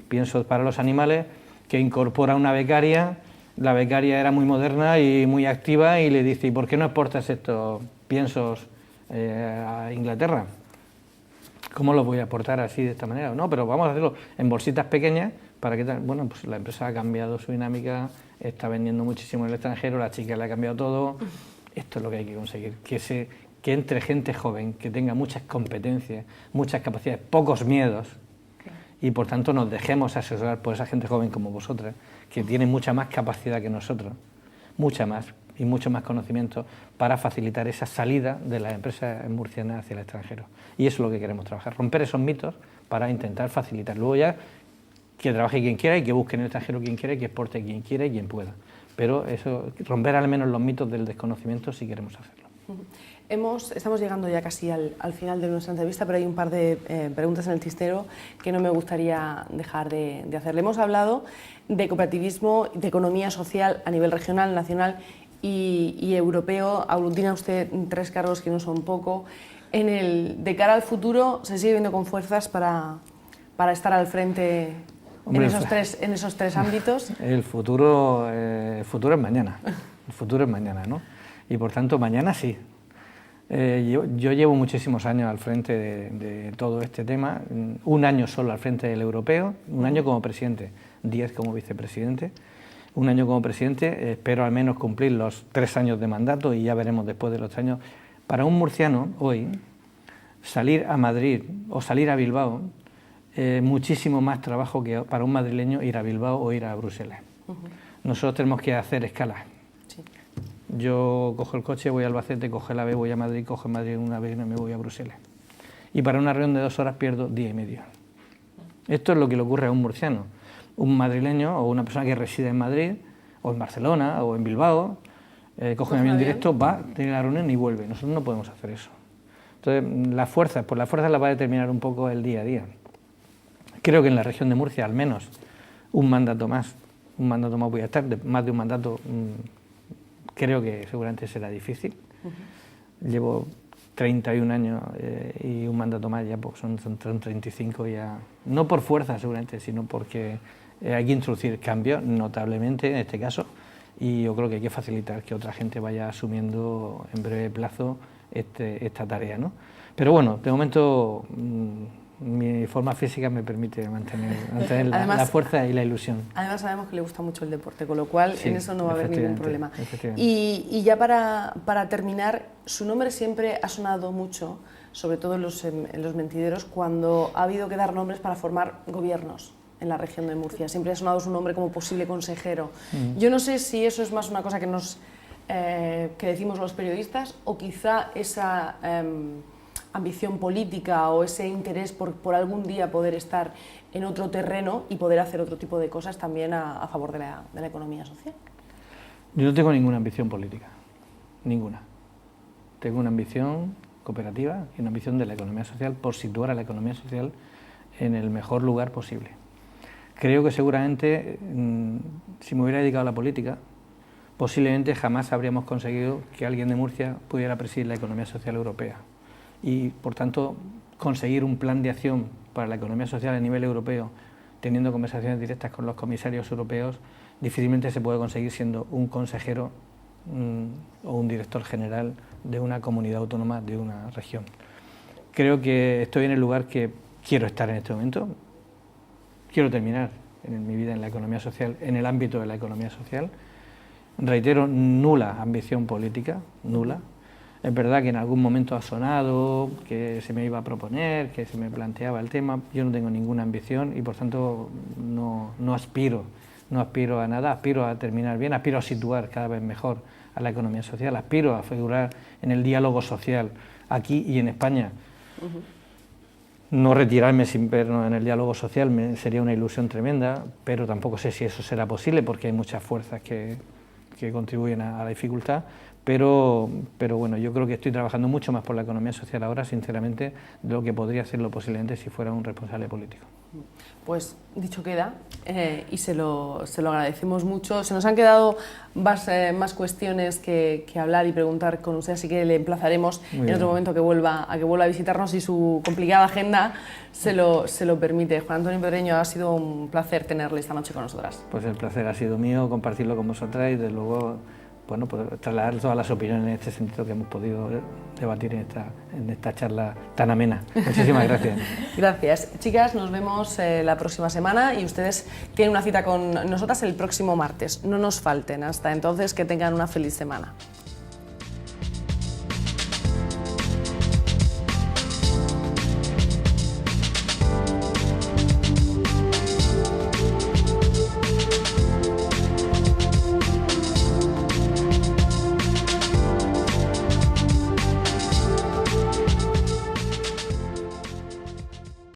piensos para los animales, que incorpora una becaria, la becaria era muy moderna y muy activa y le dice, ¿y por qué no exportas estos piensos a Inglaterra? ¿cómo lo voy a aportar así de esta manera? No, pero vamos a hacerlo en bolsitas pequeñas para que, bueno, pues la empresa ha cambiado su dinámica, está vendiendo muchísimo en el extranjero, la chica le ha cambiado todo. Esto es lo que hay que conseguir, que entre gente joven, que tenga muchas competencias, muchas capacidades, pocos miedos, y por tanto nos dejemos asesorar por esa gente joven como vosotras, que tiene mucha más capacidad que nosotros, mucha más, y mucho más conocimiento para facilitar esa salida de las empresas murcianas hacia el extranjero. Y eso es lo que queremos trabajar, romper esos mitos para intentar facilitar. Luego ya que trabaje quien quiera y que busque en el extranjero quien quiera y que exporte quien quiera y quien pueda. Pero eso, romper al menos los mitos del desconocimiento si queremos hacerlo. Estamos llegando ya casi al final de nuestra entrevista, pero hay un par de preguntas en el tintero que no me gustaría dejar de hacerle. Hemos hablado de cooperativismo, de economía social a nivel regional, nacional y europeo. Aglutina usted 3 cargos que no son poco. De cara al futuro, ¿se sigue viendo con fuerzas para estar al frente en esos tres ámbitos? El futuro es mañana. El futuro es mañana, ¿no? Y por tanto, mañana sí. Yo llevo muchísimos años al frente de todo este tema, 1 año solo al frente del europeo, 1 año como presidente, 10 como vicepresidente, 1 año como presidente, espero al menos cumplir los 3 años de mandato y ya veremos después de los 3 años. Para un murciano hoy, salir a Madrid o salir a Bilbao, muchísimo más trabajo que para un madrileño ir a Bilbao o ir a Bruselas. Nosotros tenemos que hacer escalas. Yo cojo el coche, voy a Albacete, cojo el AVE, voy a Madrid, cojo en Madrid una vez y me voy a Bruselas. Y para una reunión de 2 horas pierdo 1 día y medio. Esto es lo que le ocurre a un murciano. Un madrileño o una persona que reside en Madrid, o en Barcelona, o en Bilbao, coge un avión directo, va, tiene la reunión y vuelve. Nosotros no podemos hacer eso. Entonces, las fuerzas las va a determinar un poco el día a día. Creo que en la región de Murcia, al menos, un mandato más voy a estar, más de un mandato. Creo que seguramente será difícil. Llevo 31 años y un mandato más, ya pues son 35 ya. No por fuerza seguramente, sino porque hay que introducir cambios notablemente en este caso y yo creo que hay que facilitar que otra gente vaya asumiendo en breve plazo esta tarea, ¿no? Pero bueno, de momento mi forma física me permite mantener además, la fuerza y la ilusión. Además sabemos que le gusta mucho el deporte, con lo cual sí, en eso no va a haber ningún problema. Y ya para terminar, su nombre siempre ha sonado mucho, sobre todo en los mentideros, cuando ha habido que dar nombres para formar gobiernos en la región de Murcia. Siempre ha sonado su nombre como posible consejero. Yo no sé si eso es más una cosa que decimos los periodistas o quizá esa ambición política o ese interés por algún día poder estar en otro terreno y poder hacer otro tipo de cosas también a favor de la economía social. Yo no tengo ninguna ambición política, ninguna. Tengo una ambición cooperativa y una ambición de la economía social por situar a la economía social en el mejor lugar posible. Creo que seguramente, si me hubiera dedicado a la política, posiblemente jamás habríamos conseguido que alguien de Murcia pudiera presidir la economía social europea. Y, por tanto, conseguir un plan de acción para la economía social a nivel europeo, teniendo conversaciones directas con los comisarios europeos, difícilmente se puede conseguir siendo un consejero o un director general de una comunidad autónoma de una región. Creo que estoy en el lugar que quiero estar en este momento. Quiero terminar mi vida en la economía social, en el ámbito de la economía social. Reitero, nula ambición política, nula. Es verdad que en algún momento ha sonado, que se me iba a proponer, que se me planteaba el tema. Yo no tengo ninguna ambición y por tanto no aspiro a nada, aspiro a terminar bien, aspiro a situar cada vez mejor a la economía social, aspiro a figurar en el diálogo social aquí y en España. No retirarme sin ver en el diálogo social sería una ilusión tremenda, pero tampoco sé si eso será posible porque hay muchas fuerzas que contribuyen a la dificultad. Pero bueno, yo creo que estoy trabajando mucho más por la economía social ahora, sinceramente, de lo que podría hacerlo posiblemente si fuera un responsable político. Pues dicho queda, y se lo agradecemos mucho. Se nos han quedado más cuestiones que hablar y preguntar con usted, así que le emplazaremos en otro momento a que vuelva a visitarnos si su complicada agenda se lo permite. Juan Antonio Pedreño, ha sido un placer tenerle esta noche con nosotras. Pues el placer ha sido mío compartirlo con vosotras y desde luego bueno, pues trasladar todas las opiniones en este sentido que hemos podido debatir en esta charla tan amena. Muchísimas gracias. Gracias. Chicas, nos vemos la próxima semana y ustedes tienen una cita con nosotras el próximo martes. No nos falten. Hasta entonces, que tengan una feliz semana.